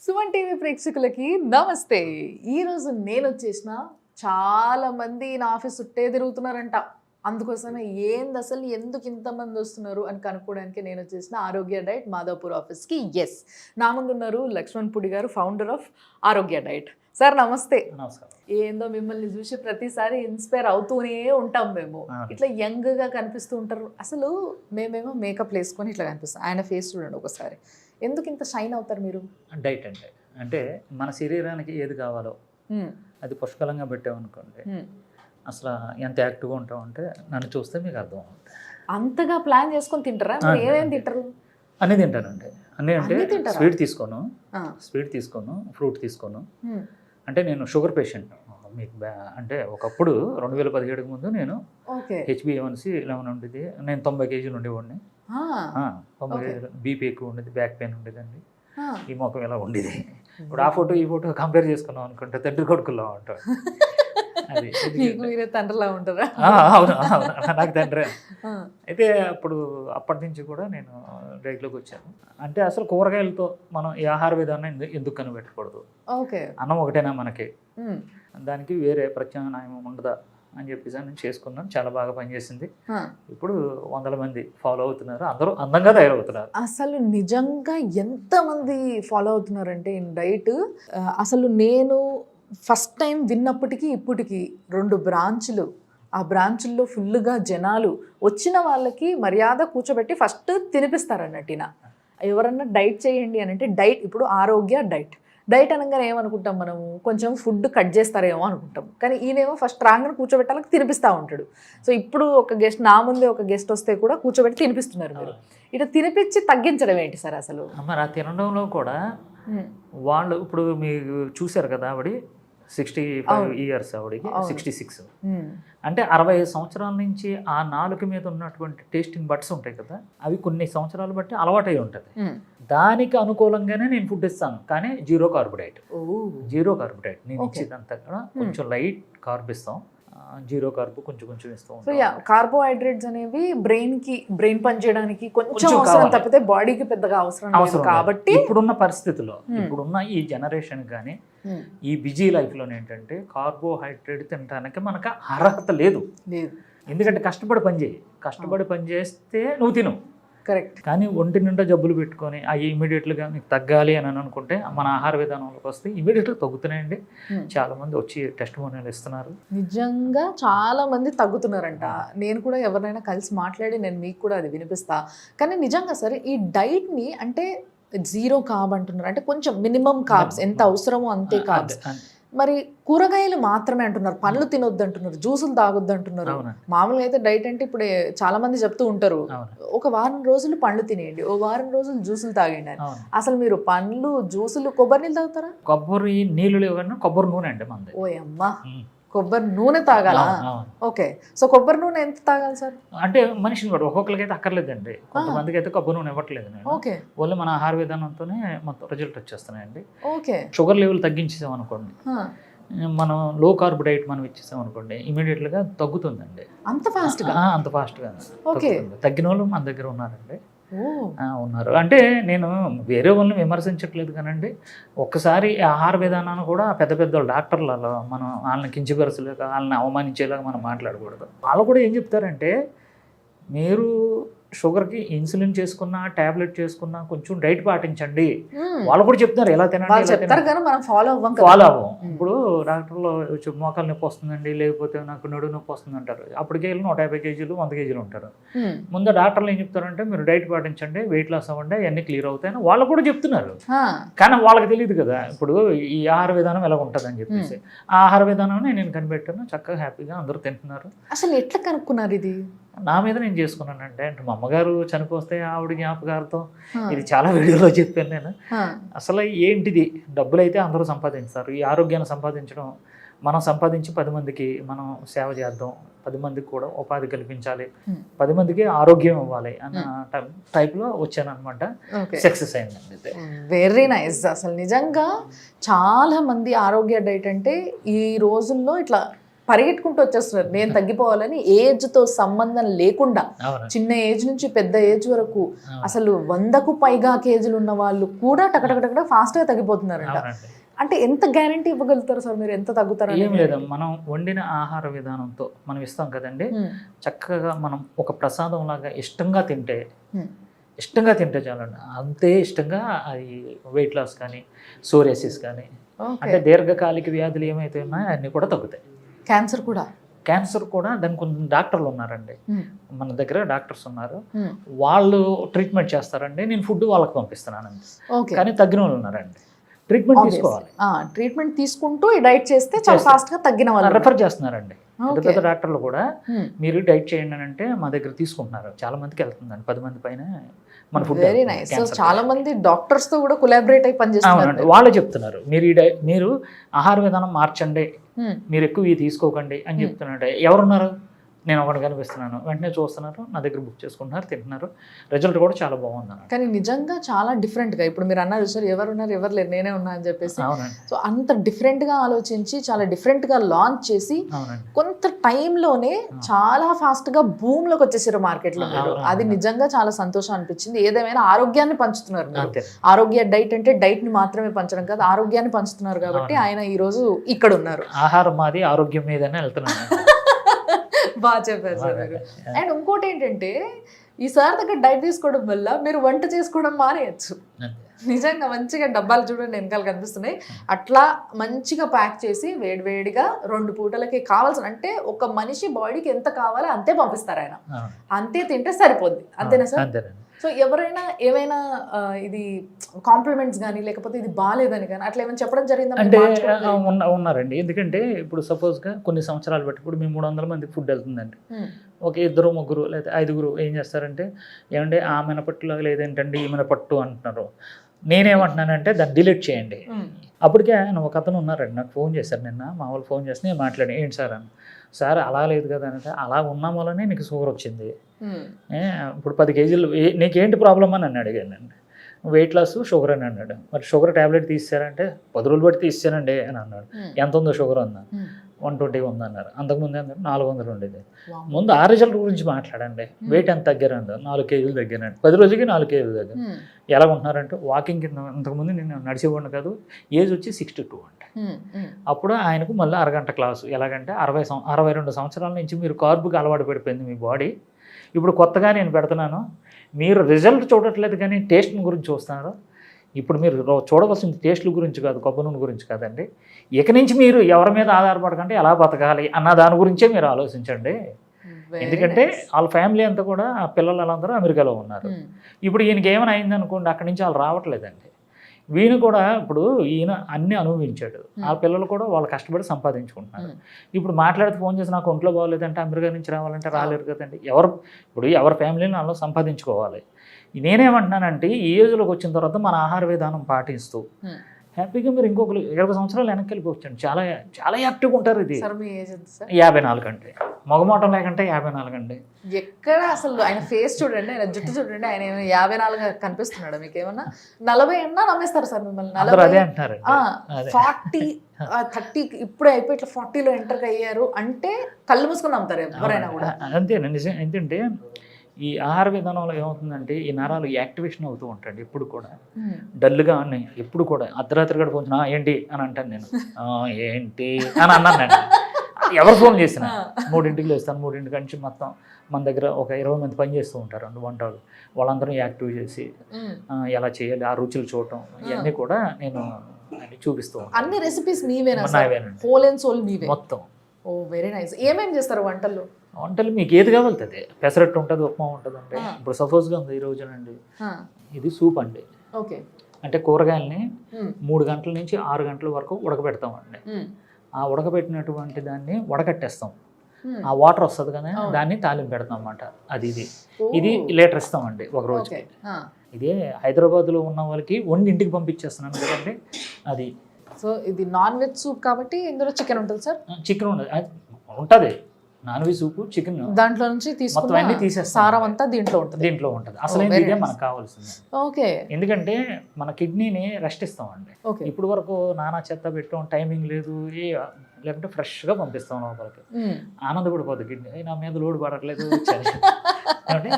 Suman TV ప్రేక్షకులకి నమస్తే. ఈరోజు నేను వచ్చేసిన చాలా మంది నా ఆఫీస్ చుట్టే తిరుగుతున్నారంట. అందుకోసమే ఏంది అసలు ఎందుకు ఇంతమంది వస్తున్నారు అని కనుక్కోవడానికి నేను వచ్చేసిన ఆరోగ్య డైట్ మాధవపూర్ ఆఫీస్కి. ఎస్, నా ముందు ఉన్నారు లక్ష్మణ్ పుడి గారు, ఫౌండర్ ఆఫ్ ఆరోగ్య డైట్. సార్ నమస్తే. నమస్కారం. ఏందో మిమ్మల్ని చూసి ప్రతిసారి ఇన్స్పైర్ అవుతూనే ఉంటాం మేము. ఇట్లా యంగ్గా కనిపిస్తూ ఉంటారు. అసలు మేమేమో మేకప్ వేసుకొని ఇట్లా కనిపిస్తాం. ఆయన ఫేస్ చూడండి ఒకసారి. ఎందుకు ఇంత షైన్ అవుతారు మీరు? డైట్ అంటే మన శరీరానికి ఏది కావాలో అది పుష్కలంగా పెట్టామనుకోండి, అసలు ఎంత యాక్టివ్గా ఉంటామంటే నన్ను చూస్తే మీకు అర్థం అవుతుంది. అంతగా ప్లాన్ చేసుకొని తింటారా? ఏమేమి తింటారు? అన్నీ తింటానండి. అన్నీ అంటే స్వీట్ తీసుకోను, ఫ్రూట్ తీసుకోను. అంటే నేను షుగర్ పేషెంట్. మీకు అంటే ఒకప్పుడు 2017 ముందు నేను HbA1c 11 ఉండేది. నేను 90 కేజీలు ఉండేవాడిని. 90 కేజీలు. బీపీ ఎక్కువ ఉండేది, బ్యాక్ పెయిన్ ఉండేదండి, ఈ మొఖం ఇలా ఉండేది. ఇప్పుడు ఆ ఫోటో ఈ ఫోటో కంపేర్ చేసుకున్నాం అనుకుంటే తండ్రి కొడుకుల్లో ఉంటాం. అది మీరే తండ్రిలా ఉంటారా? అవును, నాకు తండ్రి. అయితే అప్పటి నుంచి కూడా నేను డైట్లోకి వచ్చాను. అంటే అసలు కూరగాయలతో మనం ఈ ఆహార విధానం ఎందుకు కనిపెట్టకూడదు? అన్నం ఒకటేనా మనకి, దానికి వేరే ప్రత్యామ్నాయం ఉండదా అని చెప్పేసి నేను చేసుకున్నాను. చాలా బాగా పనిచేసింది. ఇప్పుడు 100 మంది ఫాలో అవుతున్నారు. అందరూ అందంగా తయారవుతున్నారు. అసలు నిజంగా ఎంతమంది ఫాలో అవుతున్నారంటే ఈ డైట్. అసలు నేను ఫస్ట్ టైం విన్నప్పటికీ ఇప్పటికి 2 బ్రాంచ్లు, ఆ బ్రాంచుల్లో ఫుల్గా జనాలు వచ్చిన వాళ్ళకి మర్యాద కూర్చోబెట్టి ఫస్ట్ తినిపిస్తారన్నట్టిన. ఎవరన్నా డైట్ చేయండి అని అంటే డైట్, ఇప్పుడు ఆరోగ్య డైట్ అనగానే ఏమనుకుంటాం మనము, కొంచెం ఫుడ్ కట్ చేస్తారేమో అనుకుంటాం. కానీ ఈయనేమో ఫస్ట్ రాగానే కూర్చోబెట్టాలని తినిపిస్తూ ఉంటాడు. సో ఇప్పుడు ఒక గెస్ట్, నా ముందే ఒక గెస్ట్ వస్తే కూడా కూర్చోబెట్టి తినిపిస్తున్నారు మీరు. ఇట్లా తినిపించి తగ్గించడం ఏంటి సార్ అసలు? మరి ఆ తినడంలో కూడా వాళ్ళు ఇప్పుడు మీరు చూశారు కదా, ఆవిడ 65 ఇయర్స్, ఆవిడకి 66. అంటే 65 సంవత్సరాల నుంచి ఆ నాలుక మీద ఉన్నటువంటి టేస్టింగ్ బట్స్ ఉంటాయి కదా, అవి కొన్ని సంవత్సరాలు బట్టి అలవాటై ఉంటుంది. దానికి అనుకూలంగానే నేను ఫుడ్ ఇస్తాను, కానీ జీరో కార్బోహైడ్రేట్. నేను ఇచ్చేదంతా కూడా కొంచెం లైట్ కార్బ్ ఇస్తాం, జీరో కార్బ్ కొంచెం ఇస్తాం. సో కార్బోహైడ్రేట్స్ అనేవి బ్రెయిన్ పనిచేయడానికి కొంచెం అవసరం తప్పితే బాడీకి పెద్దగా అవసరం కాబట్టి ఇప్పుడున్న పరిస్థితుల్లో, ఇప్పుడున్న ఈ జనరేషన్ కానీ ఈ బిజీ లైఫ్లో ఏంటంటే కార్బోహైడ్రేట్ తినడానికి మనకు అర్హత లేదు. ఎందుకంటే కష్టపడి పని చేస్తే నువ్వు తిను, కరెక్ట్. కానీ ఒంటి నిండా జబ్బులు పెట్టుకొని అవి ఇమీడియట్గా మీకు తగ్గాలి అని అనుకుంటే మన ఆహార విధానంలోకి వస్తే ఇమీడియట్గా తగ్గుతున్నాయండి. చాలా మంది వచ్చి టెస్టిమోనియల్ ఇస్తున్నారు. నిజంగా చాలా మంది తగ్గుతున్నారంట. నేను కూడా ఎవరినైనా కలిసి మాట్లాడి నేను మీకు కూడా అది వినిపిస్తా. కానీ నిజంగా సరే ఈ డైట్ని అంటే జీరో కార్బ్ అంటున్నారు, అంటే కొంచెం మినిమం కార్బ్స్ ఎంత అవసరమో అంతే కార్బ్స్. మరి కూరగాయలు మాత్రమే అంటున్నారు, పండ్లు తినొద్దు అంటున్నారు, జ్యూసులు తాగొద్దు అంటున్నారు. మామూలుగా అయితే డైట్ అంటే ఇప్పుడు చాలా మంది చెప్తూ ఉంటారు, ఒక వారం రోజులు పండ్లు తినేయండి, ఓ వారం రోజులు జ్యూసులు తాగండి అని. అసలు మీరు పండ్లు, జ్యూసులు, కొబ్బరి నీళ్ళు తాగుతారా? కొబ్బరి నీళ్ళు లేవన్నా కొబ్బరి నూనె అండి మంది. ఓ అమ్మా, కొబ్బరి నూనె తాగాలా? ఓకే. సో కొబ్బరి నూనె ఎంత తాగాలి సార్? అంటే మనిషిని కూడా ఒక్కొక్కరికి అయితే అక్కర్లేదండి. కొంతమందికి అయితే కొబ్బరి నూనె ఇవ్వట్లేదు నేను. ఓకే. ఓన్లీ మన ఆహార విధానంతోనే మొత్తం రిజల్ట్ వచ్చేస్తున్నాయండి. ఓకే. షుగర్ లెవెల్ తగ్గించేసాం అనుకోండి, మనం లో కార్బ్ డైట్ మనం ఇచ్చేసాం అనుకోండి, ఇమీడియట్గా తగ్గుతుందండి. అంత ఫాస్ట్గా? అంత ఫాస్ట్గా తగ్గిన వాళ్ళు మన దగ్గర ఉన్నారండి. ఉన్నారు. అంటే నేను వేరే వాళ్ళని విమర్శించట్లేదు కానండి, ఒక్కసారి ఆహార విధానాన్ని కూడా పెద్ద డాక్టర్లలో మనం వాళ్ళని కించపరచలేక, వాళ్ళని అవమానించేలాగా మనం మాట్లాడకూడదు. వాళ్ళు కూడా ఏం చెప్తారంటే, మీరు షుగర్కి ఇన్సులిన్ చేసుకున్నా, ట్యాబ్లెట్ చేసుకున్నా కొంచెం డైట్ పాటించండి. వాళ్ళు కూడా చెప్తున్నారు ఎలా తినాలి, ఫాలో అవ్వం. ఇప్పుడు డాక్టర్లో మోకాలు నొప్పి వస్తుందండి, లేకపోతే నాకు నడుము నొప్పి వస్తుంది అంటారు. అప్పటికే 150 కేజీలు 100 కేజీలు ఉంటారు. ముందు డాక్టర్లు ఏం చెప్తారంటే, మీరు డైట్ పాటించండి, వెయిట్ లాస్ అవ్వండి, అన్నీ క్లియర్ అవుతాయని వాళ్ళు కూడా చెప్తున్నారు. కానీ వాళ్ళకి తెలియదు కదా ఇప్పుడు ఈ ఆహార విధానం ఎలా ఉంటుంది అని చెప్పేసి. ఆ ఆహార విధానం నేను కనిపెట్టాను, చక్కగా హ్యాపీగా అందరూ తింటున్నారు. అసలు ఎట్లా కనుక్కున్నారు? ఇది నా మీద నేను చేసుకున్నానంటే, అంటే మా అమ్మగారు చనిపోతే ఆవిడ జ్ఞాపకాలతో ఇది చాలా వీడియోలో చెప్పాను నేను. అసలు ఏంటిది, డబ్బులు అయితే అందరూ సంపాదించారు, ఈ ఆరోగ్యాన్ని సంపాదించడం, మనం సంపాదించి 10 మందికి మనం సేవ చేద్దాం, 10 మందికి కూడా ఉపాధి కల్పించాలి, 10 మందికి ఆరోగ్యం ఇవ్వాలి అన్న టైప్లో వచ్చాను అనమాట. సక్సెస్ అయిందండి. Very nice. అసలు నిజంగా చాలా మంది ఆరోగ్య డైట్ అంటే ఈ రోజుల్లో ఇట్లా పరిగెట్టుకుంటూ వచ్చేస్తున్నారు నేను తగ్గిపోవాలని. ఏజ్తో సంబంధం లేకుండా అవును చిన్న ఏజ్ నుంచి పెద్ద ఏజ్ వరకు అసలు 100కు పైగా కేజీలు ఉన్న వాళ్ళు కూడా టకటకటక ఫాస్ట్గా తగ్గిపోతున్నారంట. అవునండి. అంటే ఎంత గ్యారంటీ ఇవ్వగలుగుతారు సార్ మీరు ఎంత తగ్గుతారు? ఏం లేదు, మనం వండిన ఆహార విధానంతో మనం ఇస్తాం కదండి, చక్కగా మనం ఒక ప్రసాదం లాగా ఇష్టంగా తింటే చాలండి. అంతే ఇష్టంగా అది వెయిట్ లాస్ కానీ సోరియాసిస్ కానీ అంటే దీర్ఘకాలిక వ్యాధులు ఏమైతే ఉన్నాయో అన్నీ కూడా తగ్గుతాయి. క్యాన్సర్ కూడా దానికి కొన్ని డాక్టర్లు ఉన్నారండి, మన దగ్గర డాక్టర్స్ ఉన్నారు, వాళ్ళు ట్రీట్మెంట్ చేస్తారండి. నేను ఫుడ్ వాళ్ళకి పంపిస్తున్నానండి. కానీ తగ్గిన వాళ్ళు ఉన్నారండి, ట్రీట్మెంట్ తీసుకోవాలి. ట్రీట్మెంట్ తీసుకుంటూ ఈ డైట్ చేస్తే చాలా ఫాస్ట్గా తగ్గిన వాళ్ళు రెఫర్ చేస్తున్నారండి. పెద్ద డాక్టర్లు కూడా మీరు డైట్ చేయండి అని అంటే మా దగ్గర తీసుకుంటున్నారు. చాలా మందికి వెళ్తుందండి, 10 మంది పైన మన ఫుడ్. Very nice. సో చాలా మంది డాక్టర్స్ తో కూడా కొలాబరేట్ అయి పనిచేస్తున్నారు. వాళ్ళే చెప్తున్నారు మీరు ఆహార విధానం మార్చండి, మీరు ఎక్కువ ఇవి తీసుకోకండి అని చెప్తున్నారు. ఎవరున్నారు? నేను ఒకటి కనిపిస్తున్నాను, వెంటనే చూస్తున్నారు, నా దగ్గర బుక్ చేసుకుంటున్నారు, తింటున్నారు, రిజల్ట్ కూడా చాలా బాగుంది. కానీ నిజంగా చాలా డిఫరెంట్గా ఇప్పుడు మీరు అన్నారు సార్, ఎవరున్నారు ఎవరు లేరు నేనే ఉన్నా అని చెప్పేసి. సో అంత డిఫరెంట్గా ఆలోచించి చాలా డిఫరెంట్గా లాంచ్ చేసి కొంత టైంలోనే చాలా ఫాస్ట్గా భూమిలోకి వచ్చేసారు మార్కెట్లో మీరు. అది నిజంగా చాలా సంతోషం అనిపించింది. ఏదేమైనా ఆరోగ్యాన్ని పంచుతున్నారు మీరు. ఆరోగ్య డైట్ అంటే డైట్ని మాత్రమే పంచడం కాదు, ఆరోగ్యాన్ని పంచుతున్నారు కాబట్టి ఆయన ఈరోజు ఇక్కడ ఉన్నారు. ఆహారం మాది, ఆరోగ్యం మీదనే వెళ్తున్నాను. బాగా చెప్పారు సార్ మీరు. అండ్ ఇంకోటి ఏంటంటే ఈసారి దగ్గర డైట్ తీసుకోవడం వల్ల మీరు వంట చేసుకోవడం మానేయచ్చు. నిజంగా మంచిగా డబ్బాలు చూడండి వెనకాల కనిపిస్తున్నాయి, అట్లా మంచిగా ప్యాక్ చేసి వేడివేడిగా 2 పూటలకి కావాల్సిన, అంటే ఒక మనిషి బాడీకి ఎంత కావాలో అంతే పంపిస్తారు ఆయన, అంతే తింటే సరిపోద్ది. అంతేనా సార్? సో ఎవరైనా ఏమైనా ఇది కాంప్లిమెంట్స్ కానీ లేకపోతే ఇది బాగాలేదని కానీ అట్లా ఏమైనా చెప్పడం జరిగిందా? అంటే ఉన్నారండి. ఎందుకంటే ఇప్పుడు సపోజ్గా కొన్ని సంవత్సరాలు బట్టి ఇప్పుడు మేము 300 మందికి ఫుడ్ వెళ్తుందండి. ఒక 2, 3 లేదా 5 ఏం చేస్తారంటే, ఏమంటే ఆ మినపట్టులో లేదేంటండి ఈ మినపట్టు అంటున్నారు. నేనేమంటున్నానంటే దాన్ని డిలీట్ చేయండి. అప్పటికే ఆయన ఒక అతను ఉన్నారండి, నాకు ఫోన్ చేశారు నిన్న, మా వాళ్ళు ఫోన్ చేసి నేను మాట్లాడి ఏంటి సార్ అని. సార్ అలా లేదు కదా అంటే, అలా ఉన్నాం వల్లనే నీకు షుగర్ వచ్చింది, ఇప్పుడు 10 కేజీలు నీకేంటి ప్రాబ్లం అని నన్ను అడిగానండి. వెయిట్ లాస్ షుగర్ అని అన్నాడు. మరి షుగర్ ట్యాబ్లెట్ తీసారంటే 10 రోజులు బట్టి తీసానండి అని అన్నాడు. ఎంత ఉందో షుగర్ ఉందా? 120 ఉందన్నారు. అంతకుముందు అన్నారు 400 ఉండేది. ముందు ఆ రిజల్ట్ గురించి మాట్లాడండి. వెయిట్ ఎంత తగ్గారండి? 4 కేజీలు తగ్గానండి. 10 రోజులకి 4 కేజీలు తగ్గారు. ఎలా ఉంటున్నారంటే వాకింగ్ కింద, అంతకుముందు నేను నడిచేవాడిని కాదు, ఏజ్ వచ్చి 62 అంటే. అప్పుడు ఆయనకు మళ్ళీ అరగంట క్లాసు. ఎలాగంటే 62 సంవత్సరాల నుంచి మీరు కార్బుకి అలవాటు పడిపోయింది మీ బాడీ. ఇప్పుడు కొత్తగా నేను పెడుతున్నాను, మీరు రిజల్ట్ చూడట్లేదు కానీ టేస్ట్ గురించి చూస్తున్నారు. ఇప్పుడు మీరు చూడవలసింది టేస్ట్ల గురించి కాదు, కొబ్బరి నూనె గురించి కాదండి. ఇక నుంచి మీరు ఎవరి మీద ఆధారపడకంటే ఎలా బతకాలి అన్న దాని గురించే మీరు ఆలోచించండి. ఎందుకంటే వాళ్ళ ఫ్యామిలీ అంతా కూడా, పిల్లలు వాళ్ళందరూ అమెరికాలో ఉన్నారు. ఇప్పుడు ఈయనకి ఏమైనా అయింది అనుకోండి, అక్కడి నుంచి వాళ్ళు రావట్లేదండి. వీళ్ళు కూడా ఇప్పుడు ఈయన అన్నీ అనుభవించాడు, ఆ పిల్లలు కూడా వాళ్ళు కష్టపడి సంపాదించుకుంటున్నారు. ఇప్పుడు మాట్లాడితే ఫోన్ చేసి నాకు ఒంట్లో బాగోలేదంటే అమెరికా నుంచి రావాలంటే రాలేరు కదండి. ఎవరి ఫ్యామిలీని వాళ్ళు సంపాదించుకోవాలి. నేనేమంటున్నానంటే ఈ ఏజ్లోకి వచ్చిన తర్వాత మన ఆహార విధానం పాటిస్తూ హ్యాపీగా మీరు ఇంకొకరు 20 సంవత్సరాలు వెనక్కి వెళ్ళిపోవచ్చండి. చాలా చాలా యాక్టివ్గా ఉంటారు. ఇది 54 అంటే మగమోటం లేకంటే 54 అండి. ఎక్కడ అసలు ఆయన ఫేస్ చూడండి, ఆయన జుట్టు చూడండి, ఆయన 54 కనిపిస్తున్నాడు. మీకు ఏమన్నా 40 అన్నా నమ్మేస్తారు సార్ మిమ్మల్ని. 40, 30 ఇప్పుడే అయిపోయి ఇట్లా 40లో ఎంటర్ అయ్యారు అంటే కళ్ళు మూసుకొని నమ్ముతారు ఎవరైనా కూడా. అంతేనండి. నిజం ఏంటంటే ఈ ఆహార విధానంలో ఏమవుతుందంటే ఈ నరాలు యాక్టివేషన్ అవుతూ ఉంటాయండి. ఎప్పుడు కూడా డల్గా ఉన్నాయి, ఎప్పుడు కూడా అర్ధరాత్రి కూడా కొంచెం ఏంటి అని అంటాను నేను, ఏంటి అని అన్నానండి. ఎవరు ఫోన్ చేసినా 3ంటికి లేస్తాను, 3ంటి నుంచి మొత్తం మన దగ్గర ఒక 20 మంది పని చేస్తూ ఉంటారు అండి వంటలు. వాళ్ళందరూ యాక్టివ్ చేసి ఎలా చేయాలి, ఆ రుచులు చూడటం, ఇవన్నీ కూడా నేను చూపిస్తూ ఉంటాను. అన్ని రెసిపీస్ మీవేనా? హోల్ అండ్ సోల్ మీవే మొత్తం. ఓ వెరీ నైస్. ఏమేమి చేస్తారు వంటల్లో? వంటలు మీకు ఏది కావాలంటే పెసరట్టు ఉంటుంది, ఉప్మా ఉంటుంది. అంటే ఇప్పుడు సపోజ్గా ఉంది ఈ రోజునండి, ఇది సూప్ అండి. ఓకే. అంటే కూరగాయలని 3 గంటల నుంచి 6 గంటల వరకు ఉడకబెడతామండి. ఆ ఉడకబెట్టినటువంటి దాన్ని వడకట్టేస్తాం. ఆ వాటర్ వస్తుంది కదా, దాన్ని తాలింపు పెడతాం అన్నమాట. ఇది లీటర్ ఇస్తామండి ఒక రోజుకి. ఇదే హైదరాబాద్లో ఉన్న వాళ్ళకి వండి ఇంటికి పంపించేస్తున్నాను కదండి. అది సో ఇది నాన్ వెజ్ సూప్ కాబట్టి ఇందులో చికెన్ ఉంటుంది సార్? చికెన్ ఉంటుంది, నాన్ వెజ్ సూపు, చికెన్ దాంట్లో నుంచి తీసుకుని సారం అంతా దీంట్లో ఉంటుంది. అసలు ఇదే మనకు కావాల్సింది. ఓకే. ఎందుకంటే మన కిడ్నీని రెస్ట్ ఇస్తామండి. ఇప్పుడు వరకు నానా చెత్త పెట్టడం, టైమింగ్ లేదు, లేకుంటే ఫ్రెష్గా పంపిస్తాం లోపలికి. మ్మ్. ఆనందపడిపోద్ది కిడ్నీ, నా మీద లోడ్ పడట్లేదు ఏమంటే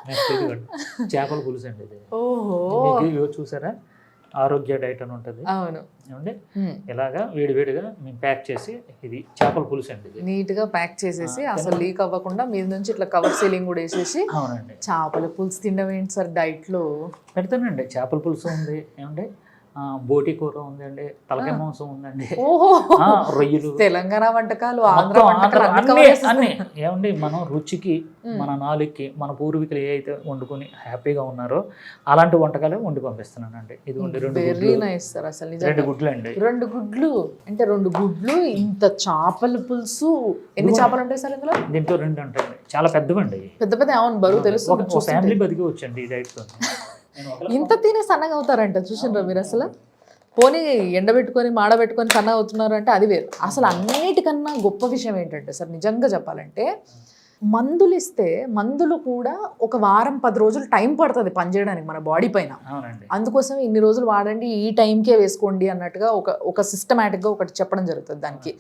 నెక్స్ట్ ఇదిగోండి చేపల పులుసు అండి ఇది. ఓహో, మీకు ఇగో చూసారా ఆరోగ్య డైట్ అని ఉంటుంది అవును. ఏమండి, మ్మ్. ఇలాగా వేడివేడిగా మేము ప్యాక్ చేసి, ఇది చేపల పులుసు అండి ఇది. నీట్ గా ప్యాక్ చేసేసి అసలు లీక్ అవ్వకుండా మీద నుంచి ఇట్లా కవర్ సీలింగ్ కూడా వేసేసి అవునండి, చేపల పులుసు తినడం ఏంటి సార్ డైట్ లో? పెడతానండి. చేపల పులుసు ఉంది ఏమండి, బోటి కూర ఉందండి, తలకాయ మాంసం ఉందండి, ఓహో, రొయ్యలు, తెలంగాణ వంటకాలు, ఆంధ్ర మొత్తం వంటకాలు అన్ని అన్ని cover చేసేస్తారు. అన్ని ఏమండి, మనం రుచికి మన నాలుగుకి మన పూర్వీకులు ఏ అయితే వండుకొని హ్యాపీగా ఉన్నారో అలాంటి వంటకాలే వండి పంపిస్తున్నానండి. ఇది వండి రెండు వెరీ గుడ్లు, నైస్ సార్. అసలు రెండు నిజంగా గుడ్లు అండి. 2 గుడ్లు అంటే 2 గుడ్లు, ఇంత చేపల పులుసు. ఎన్ని చేపలు ఉంటాయి సార్ ఇందులో? దీంతో 2 ఉంటాయండి, చాలా పెద్దవండి. పెద్ద పెద్ద అవును, బరువు తెలుసు. ఒక ఫ్యామిలీ బతికి వచ్చండి ఈ డైట్తో. ఇంత తిని సన్నగా అవుతారంట, చూసిండ్రా మీరు? అసలు పోనీ ఎండబెట్టుకొని మాడబెట్టుకొని సన్నగా అవుతున్నారు అంటే అది వేరు. అసలు అన్నిటికన్నా గొప్ప విషయం ఏంటంటే సార్, నిజంగా చెప్పాలంటే మందులు ఇస్తే మందులు కూడా ఒక వారం 10 రోజులు టైం పడుతుంది పనిచేయడానికి మన బాడీ పైన. అవునండి, అందుకోసం ఇన్ని రోజులు వాడండి, ఈ టైంకే వేసుకోండి అన్నట్టుగా ఒక సిస్టమేటిక్గా ఒకటి చెప్పడం జరుగుతుంది దానికి.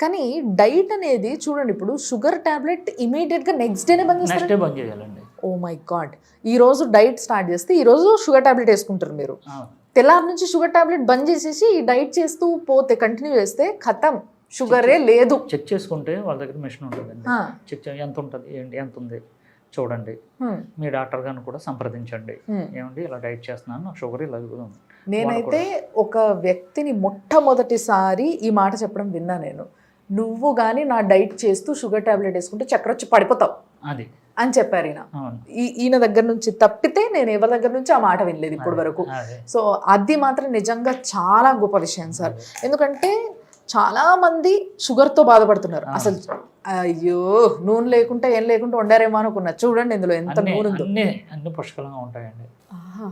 కానీ డైట్ అనేది చూడండి, ఇప్పుడు షుగర్ టాబ్లెట్ ఇమీడియట్గా నెక్స్ట్ డేనే బంద్ చేస్తారు. నెక్స్ట్ డే బంద్ చేయాలండి. ఓ మై గాడ్, ఈ రోజు డైట్ స్టార్ట్ చేస్తే ఈ రోజు షుగర్ టాబ్లెట్ వేసుకుంటారు మీరు, అవును. తెల్లారి నుంచి షుగర్ టాబ్లెట్ బంద్ చేసేసి ఈ డైట్ చేస్తూ పోతే కంటిన్యూ చేస్తే ఖతం, షుగరే లేదు. చెక్ చేసుకుంటే వాళ్ళ దగ్గర మెషిన్ ఉంటుందండి. ఆ, చెక్ ఎంత ఉంటుంది, ఏంటి ఎంత ఉంది చూడండి. హ్మ్, మీ డాక్టర్ గారిని కూడా సంప్రదించండి. హ్మ్. ఏమండి ఇలా డైట్ చేస్తున్నాను, నాకు షుగర్ ఇలా ఉంది. నేనైతే ఒక వ్యక్తిని మొట్టమొదటిసారి ఈ మాట చెప్పడం విన్నా నేను. నువ్వు కానీ నా డైట్ చేస్తూ షుగర్ టాబ్లెట్ వేసుకుంటే చక్కెర వచ్చి పడిపోతావు అది అని చెప్పారు ఈయన. అవును, ఈయన దగ్గర నుంచి తప్పితే నేను ఎవరి దగ్గర నుంచి ఆ మాట వినలేదు ఇప్పటి వరకు. అదే సో అది మాత్రం నిజంగా చాలా గొప్ప విషయం సార్. ఎందుకంటే చాలా మంది షుగర్తో బాధపడుతున్నారు. అసలు అయ్యో నూనె లేకుండా ఏం లేకుండా వండారేమో అనుకున్నా. చూడండి ఇందులో ఎంత నూనె ఉందో. అన్ని పుష్కలంగా ఉంటాయండి. ఆహా,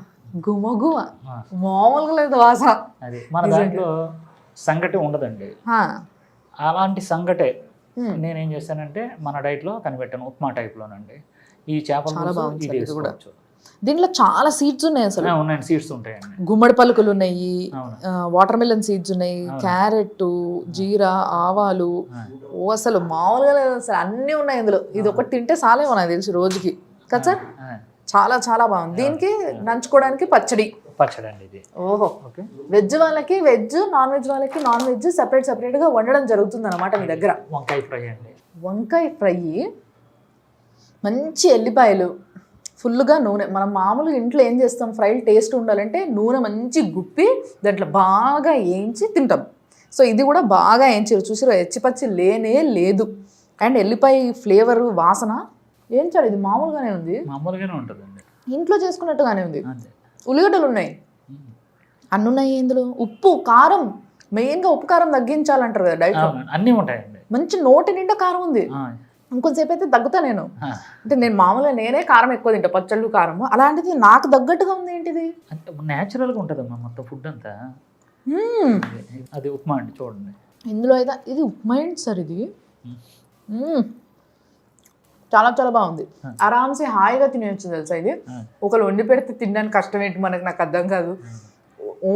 గుమగుమ ఆ, మామూలుగా లేదు వాసన. అది మన దాంట్లో సంగటి ఉండదండి. ఆ, అలాంటి సంగటే హ్మ్. నేనేం చేశానంటే మన డైట్లో కనిపెట్టాను, ఉప్మా టైప్లోనండి. ఈ చేపల చాలా పులుసు బాగుంది ఇది సార్ ఇది కూడా. వేసుకోవచ్చు. దీంట్లో చాలా సీడ్స్ ఉన్నాయి అసలు. ఉన్నాయండి, సీడ్స్ ఉంటాయండి. గుమ్మడి పలుకులు ఉన్నాయి, అవును, వాటర్ మిలన్ సీడ్స్ ఉన్నాయి, క్యారెట్, జీరా, ఆవాలు. ఓ అసలు మామూలుగా లేదు అసలు, అన్నీ ఉన్నాయి ఇందులో. ఇది ఒకటి తింటే చాలేమో నాకు తెలిసి రోజుకి కదా సార్. చాలా చాలా బాగుంది. దీనికి నంచుకోవడానికి పచ్చడి అండి ఇది. ఓహో, ఓకే, వెజ్ వాళ్ళకి వెజ్, నాన్ వెజ్ వాళ్ళకి నాన్ వెజ్ సెపరేట్గా వండడం జరుగుతుంది అనమాట మీ దగ్గర. వంకాయ ఫ్రై అండి. వంకాయ ఫ్రై, మంచి ఎల్లిపాయలు, ఫుల్గా నూనె. మనం మామూలుగా ఇంట్లో ఏం చేస్తాం, ఫ్రైలు టేస్ట్ ఉండాలంటే నూనె మంచి గుప్పి దాంట్లో బాగా వేయించి తింటాం. సో ఇది కూడా బాగా వేయించారు, చూసారు, ఎచ్చిపచ్చి లేనే లేదు. అండ్ ఎల్లిపాయ ఫ్లేవరు, వాసన ఏంచారు, ఇది మామూలుగానే ఉంది, మామూలుగానే ఉంటుందండి, ఇంట్లో చేసుకున్నట్టుగానే ఉంది. అంతే. ఉల్లిగడ్డలు ఉన్నాయి, అన్నీ ఉన్నాయి ఇందులో. ఉప్పు, కారం, మెయిన్గా ఉప్పు కారం తగ్గించాలంటారు కదా డైట్. అన్నీ ఉంటాయండి. మంచి నోటి నిండా కారం ఉంది. ఇంకొంతసేపు అయితే తగ్గుతా నేను. అంటే నేను మామూలుగా నేనే కారం ఎక్కువ తింటా, పచ్చళ్ళు కారము. అలాంటిది నాకు తగ్గట్టుగా ఉంది ఏంటిది, న్యాచురల్గా ఉంటుందమ్మా మొత్తం ఫుడ్ అంతా. అది ఉప్మా అండి, చూడండి ఇందులో అయితే. ఇది ఉప్మా ఏంటి సార్ ఇది? చాలా చాలా బాగుంది. ఆరామ్సే హాయిగా తినేయచ్చు తెలుసా ఇది. ఒకరు వండి పెడితే తినడానికి కష్టం ఏంటి మనకు, నాకు అర్థం కాదు.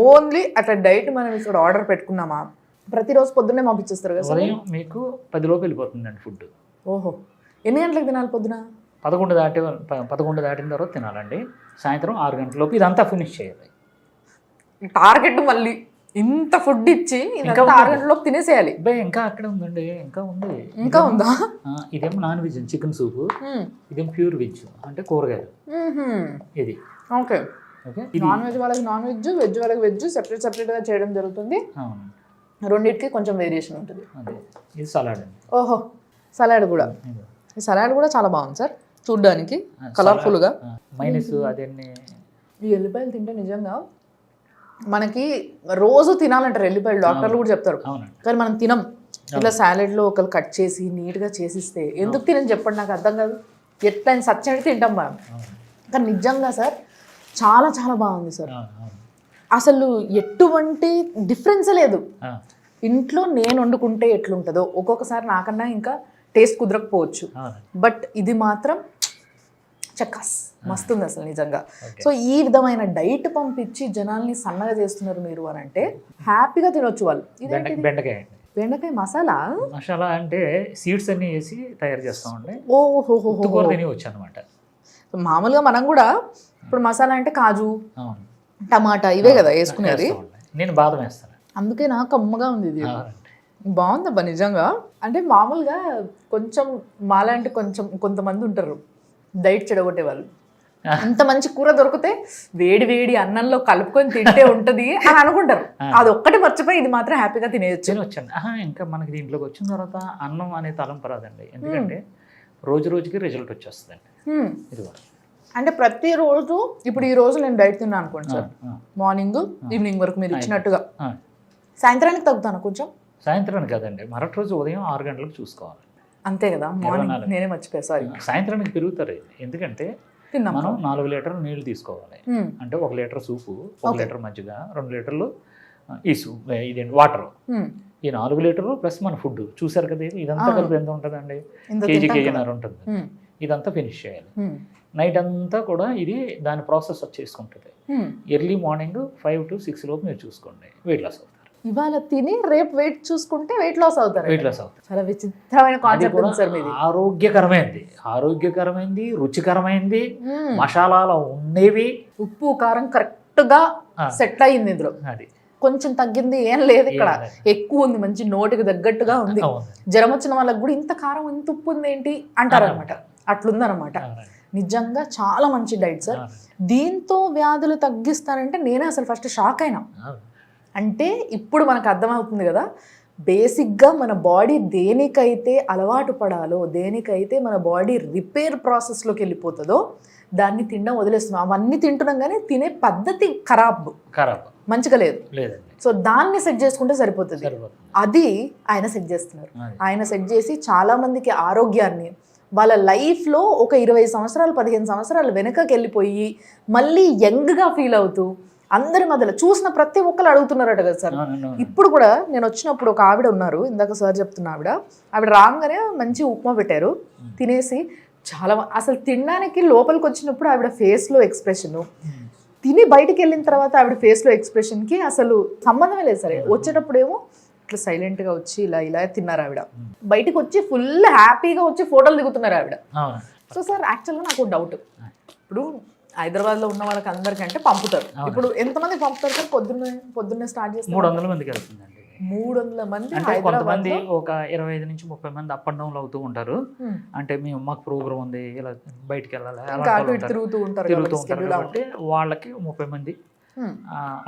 ఓన్లీ అట్లా డైట్ మనం ఇక్కడ ఆర్డర్ పెట్టుకున్నామా, ప్రతిరోజు పొద్దున్నే పంపించేస్తారు కదా. ఉదయం మీకు 10 లోపు వెళ్ళిపోతుందండి ఫుడ్. ఓహో, ఎన్ని గంటలకు తినాలి పొద్దున? 11 దాటిన తర్వాత తినాలండి. సాయంత్రం 6 గంటలలోపు ఇదంతా ఫినిష్ చేయాలి. టార్గెట్ మళ్ళీ ఇంత ఫుడ్ ఇచ్చి ఇంకా 6 గంటలలోపు తినేసేయాలి. ఇంకా అక్కడ ఉందండి, ఇంకా ఉంది. ఇంకా ఉందా? ఇదేమో నాన్ వెజ్, చికెన్ సూప్. ఇదేమో ప్యూర్ వెజ్ అంటే కూరగాయలు. ఇది ఓకే. ఓకే, నాన్ వెజ్ వాళ్ళకి నాన్ వెజ్, వెజ్ వాళ్ళకి వెజ్ సెపరేట్గా చేయడం జరుగుతుంది. రెండింటికి కొంచెం వేరియేషన్ ఉంటుంది. అదే, ఇది సలాడ్ అండి. ఓహో, సలాడ్ కూడా. ఈ సలాడ్ కూడా చాలా బాగుంది సార్, చూడ్డానికి కలర్ఫుల్గా. మైనస్ అదన్నీ. ఈ ఎల్లిపాయలు తింటే నిజంగా మనకి రోజు తినాలంటారు ఎల్లిపాయలు, డాక్టర్లు కూడా చెప్తారు. కానీ మనం తినం. ఇట్లా సాలెడ్లో ఒకరు కట్ చేసి నీట్గా చేసిస్తే ఎందుకు తినని చెప్పండి, నాకు అర్థం కాదు. ఎట్లయినా సచ్చడి తింటాం మనం. కానీ నిజంగా సార్ చాలా చాలా బాగుంది సార్. అసలు ఎటువంటి డిఫరెన్స్ లేదు. ఇంట్లో నేను వండుకుంటే ఎట్లుంటుందో ఒక్కొక్కసారి నాకన్నా ఇంకా టేస్ట్ కుదరకపోవచ్చు, బట్ ఇది మాత్రం చక్కస్ మస్తుంది అసలు నిజంగా. సో ఈ విధమైన డైట్ పంపించి జనాల్ని సన్నగా చేస్తున్నారు మీరు అని అంటే హ్యాపీగా తినొచ్చు వాళ్ళు. బెండకాయ బెండకాయ మసాలా? మసాలా అంటే సీడ్స్ అన్నీ వేసి తయారు చేస్తామండి. ఓహో, కూర తిని వచ్చి అనమాట. మామూలుగా మనం కూడా ఇప్పుడు మసాలా అంటే కాజు, అవును, టమాటా ఇవే కదా వేసుకునేది. నేను బాదం వేస్తాను. అందుకే నాకు కమ్మగా ఉంది ఇది. అవునండి. బాగుందబ్బా నిజంగా. అంటే మామూలుగా కొంచెం మాలాంటి కొంతమంది ఉంటారు డైట్ చెడగొట్టే వాళ్ళు. అంత మంచి కూర దొరికితే వేడి వేడి అన్నంలో కలుపుకొని తింటే ఉంటది అని అనుకుంటారు. అది ఒక్కటి మర్చిపోయి ఇది మాత్రం హ్యాపీగా తినొచ్చండి. ఇంకా మనకి దీంట్లోకి వచ్చిన తర్వాత అన్నం అనే తలంపు రాదండి. ఎందుకంటే రోజు రోజుకి రిజల్ట్ వచ్చేస్తుందండి. ఇది కూడా అంటే ప్రతిరోజు ఇప్పుడు ఈ రోజు నేను డైట్ తిన్నాను అనుకోండి సార్, మార్నింగ్ ఈవినింగ్ వరకు మీరు ఇచ్చినట్టుగా, సాయంత్రానికి తగ్గుతాను కొంచెం. సాయంత్రానికి కదండి, మరొక రోజు ఉదయం 6 గంటలకు చూసుకోవాలి. అంతే కదా, మార్నింగ్ నేనే మర్చిపోయా సారీ. సాయంత్రానికి పెరుగుతారు. ఎందుకంటే మనం 4 లీటర్లు నీళ్లు తీసుకోవాలి. అంటే 1 లీటర్ సూపు, 1 లీటర్ మజ్జిగ, 2 లీటర్లు ఈ సూప్ ఇదేంటి వాటర్. ఈ 4 లీటర్లు ప్లస్ మన ఫుడ్ చూసారు కదా, ఇదంతా కలిపి ఎంత ఉంటుందండి? కేజీన్నర ఉంటుంది. ఇదంతా ఫినిష్ చేయాలి. నైట్ అంతా కూడా ఇది దాని ప్రాసెస్ వచ్చేసుకుంటుంది. ఎర్లీ మార్నింగ్ 5 to 6 లోపు మీరు చూసుకోండి, వెయిట్ లాస్ అవుతారు. ఇవాళ తిని రేపు వెయిట్ చూసుకుంటే వెయిట్ లాస్ అవుతారు. వెయిట్ లాస్ అవుతారు. చాలా విచిత్రమైన కాన్సెప్ట్ సార్ మీది. ఆరోగ్యకరమైంది, రుచికరమైంది, మసాలాలు ఉండేవి, ఉప్పు కారం కరెక్ట్ గా సెట్ అయ్యింది ఇందులో. అది కొంచెం తగ్గింది ఏం లేదు ఇక్కడ, ఎక్కువ ఉంది, మంచి నోటికి తగ్గట్టుగా ఉంది. జ్వరం వచ్చిన వాళ్ళకి కూడా ఇంత కారం ఇంత ఉప్పు ఉంది ఏంటి అంటారు అనమాట. అట్లుందనమాట. నిజంగా చాలా మంచి డైట్ సార్. దీంతో వ్యాధులు తగ్గిస్తానంటే నేనే అసలు ఫస్ట్ షాక్ అయినా. అంటే ఇప్పుడు మనకు అర్థమవుతుంది కదా, బేసిక్గా మన బాడీ దేనికైతే అలవాటు పడాలో, దేనికైతే మన బాడీ రిపేర్ ప్రాసెస్లోకి వెళ్ళిపోతుందో దాన్ని తినడం వదిలేస్తున్నాం. అవన్నీ తింటున్నాం కానీ తినే పద్ధతి ఖరాబ్ మంచిగా లేదు. సో దాన్ని సెట్ చేసుకుంటే సరిపోతుంది. అది ఆయన సెట్ చేస్తున్నారు. ఆయన సెట్ చేసి చాలా మందికి ఆరోగ్యాన్ని, వాళ్ళ లైఫ్లో ఒక 20 సంవత్సరాలు 15 సంవత్సరాలు వెనకకి వెళ్ళిపోయి మళ్ళీ యంగ్గా ఫీల్ అవుతూ అందరి మధ్యలో చూసిన ప్రతి ఒక్కరు అడుగుతున్నారట కదా సార్. ఇప్పుడు కూడా నేను వచ్చినప్పుడు ఒక ఆవిడ ఉన్నారు, ఇందాక సార్ చెప్తున్న ఆవిడ రాగానే మంచి ఉప్మా పెట్టారు, తినేసి చాలా అసలు తినడానికి లోపలికి వచ్చినప్పుడు ఆవిడ ఫేస్లో ఎక్స్ప్రెషను, తిని బయటికి వెళ్ళిన తర్వాత ఆవిడ ఫేస్లో ఎక్స్ప్రెషన్కి అసలు సంబంధమే లేదు సరే. వచ్చేటప్పుడేమో ఇట్లా సైలెంట్గా వచ్చి ఇలా తిన్నారు ఆవిడ, బయటికి వచ్చి ఫుల్ హ్యాపీగా వచ్చి ఫోటోలు దిగుతున్నారు ఆవిడ. సో సార్ యాక్చువల్గా నాకు డౌట్, ఇప్పుడు హైదరాబాద్లో ఉన్న వాళ్ళకి అందరికంటే పంపుతారు, ఇప్పుడు ఎంతమంది పంపుతారు సార్? పొద్దున్నే స్టార్ట్ చేస్తారు 300 మందికి వెళ్తుందండి. 300 మంది. అంటే కొంతమంది ఒక 25 నుంచి 30 మంది అప్ అండ్ డౌన్ అవుతూ ఉంటారు. అంటే మాకు ప్రోగ్రామ్ ఉంది, ఇలా బయటికి వెళ్ళాలి, తిరుగుతూ ఉంటారు కాబట్టి వాళ్ళకి 30 మంది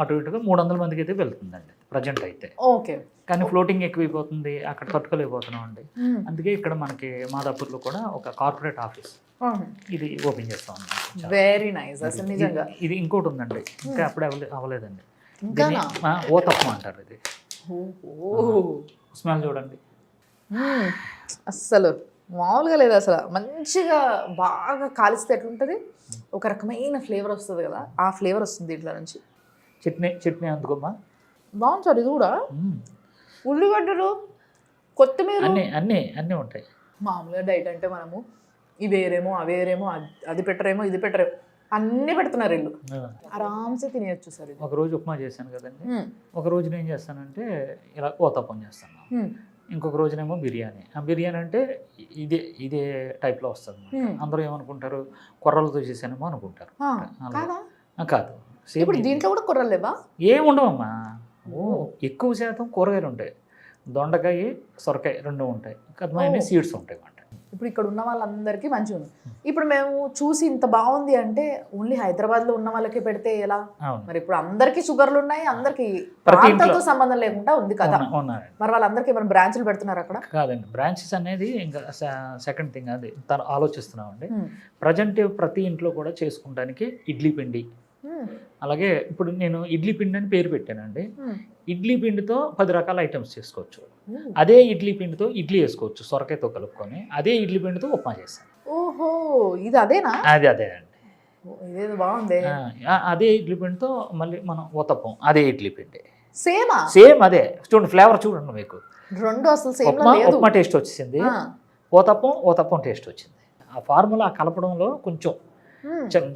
అటు ఇటుగా 300 మందికి అయితే వెళ్తుందండి ప్రజెంట్ అయితే. ఓకే. కానీ ఫ్లోటింగ్ ఎక్కువైపోతుంది, అక్కడ తట్టుకోలేకపోతున్నాం అండి. అందుకే ఇక్కడ మనకి మాదాపూర్లో కూడా ఒక కార్పొరేట్ ఆఫీస్ ఇది ఓపెన్ చేస్తా ఉన్నాం. వెరీ నైస్ అసలు నిజంగా. ఇది ఇంకోటి ఉందండి, ఇంకా అప్పుడే అవ్వలేదండి. ఓతప్పం అంటారు. ఇది స్మెల్ చూడండి, అస్సలు మామూలుగా లేదు అసలు. మంచిగా బాగా కాలిస్తే ఎట్లుంటుంది, ఒక రకమైన ఫ్లేవర్ వస్తుంది కదా, ఆ ఫ్లేవర్ వస్తుంది ఇట్లా నుంచి. చట్నీ అందుకోమ్మా, బాగుంది సార్. ఇది కూడా ఉల్లిగడ్డలు, కొత్తిమీర అన్నీ ఉంటాయి. మామూలుగా డైట్ అంటే మనము ఇవేరేమో అవేరేమో అది పెట్టరేమో ఇది పెట్టరేమో అన్నీ పెడుతున్నారు వీళ్ళు, ఆరామ్సే తినేయచ్చు సార్. ఒక రోజు ఉప్మా చేశాను కదండి, ఒక రోజు నేను చేస్తానంటే ఇలా ఓతప్పం చేస్తాను, ఇంకొక రోజునేమో బిర్యానీ. ఆ బిర్యానీ అంటే ఇదే టైప్లో వస్తుంది. అందరూ ఏమనుకుంటారు, కొర్రలతో చేశానేమో అనుకుంటారు. కాదు, ఇప్పుడు దీంట్లో కూడా కొర్రలు లేవా? ఏముండవమ్మా, ఎక్కువ శాతం కూరగాయలు ఉంటాయి. దొండకాయ, సొరకాయ 2 ఉంటాయి, కదమైన సీడ్స్ ఉంటాయి. ఇప్పుడు ఇక్కడ ఉన్న వాళ్ళందరికీ మంచిగా ఉంది. ఇప్పుడు మేము చూసి ఇంత బాగుంది అంటే ఓన్లీ హైదరాబాద్లో ఉన్న వాళ్ళకే పెడితే ఎలా మరి? ఇప్పుడు అందరికీ షుగర్లు ఉన్నాయి, అందరికీ ప్రాంతాలతో సంబంధం లేకుండా ఉంది కదా, మరి వాళ్ళందరికీ ఏమైనా బ్రాంచ్లు పెడుతున్నారు అక్కడ? కాదండి, బ్రాంచెస్ అనేది ఇంకా సెకండ్ థింగ్, అది ఆలోచిస్తున్నామండి. ప్రజెంట్ ప్రతి ఇంట్లో కూడా చేసుకోవడానికి ఇడ్లీ పిండి, అలాగే ఇప్పుడు నేను ఇడ్లీ పిండి అని పేరు పెట్టానండి. ఇడ్లీ పిండితో 10 రకాల ఐటమ్స్ చేసుకోవచ్చు. అదే ఇడ్లీ పిండితో ఇడ్లీ వేసుకోవచ్చు, సొరకాయతో కలుపుకొని. అదే ఇడ్లీ పిండితో ఉప్మా చేస్తాను. ఓహో, ఇది అదేనా? అదే అండి, ఇదేదో బాగుంది. అదే ఇడ్లీ పిండితో మళ్ళీ మనం ఊతప్పం, అదే ఇడ్లీ పిండి సేమ్ అదే. చూడండి ఫ్లేవర్ చూడండి, మీకు 2 అసలు సేమ్ ఉప్మా టేస్ట్ వచ్చింది, ఊతప్పం టేస్ట్ వచ్చింది. ఆ ఫార్ములా కలపడంలో కొంచెం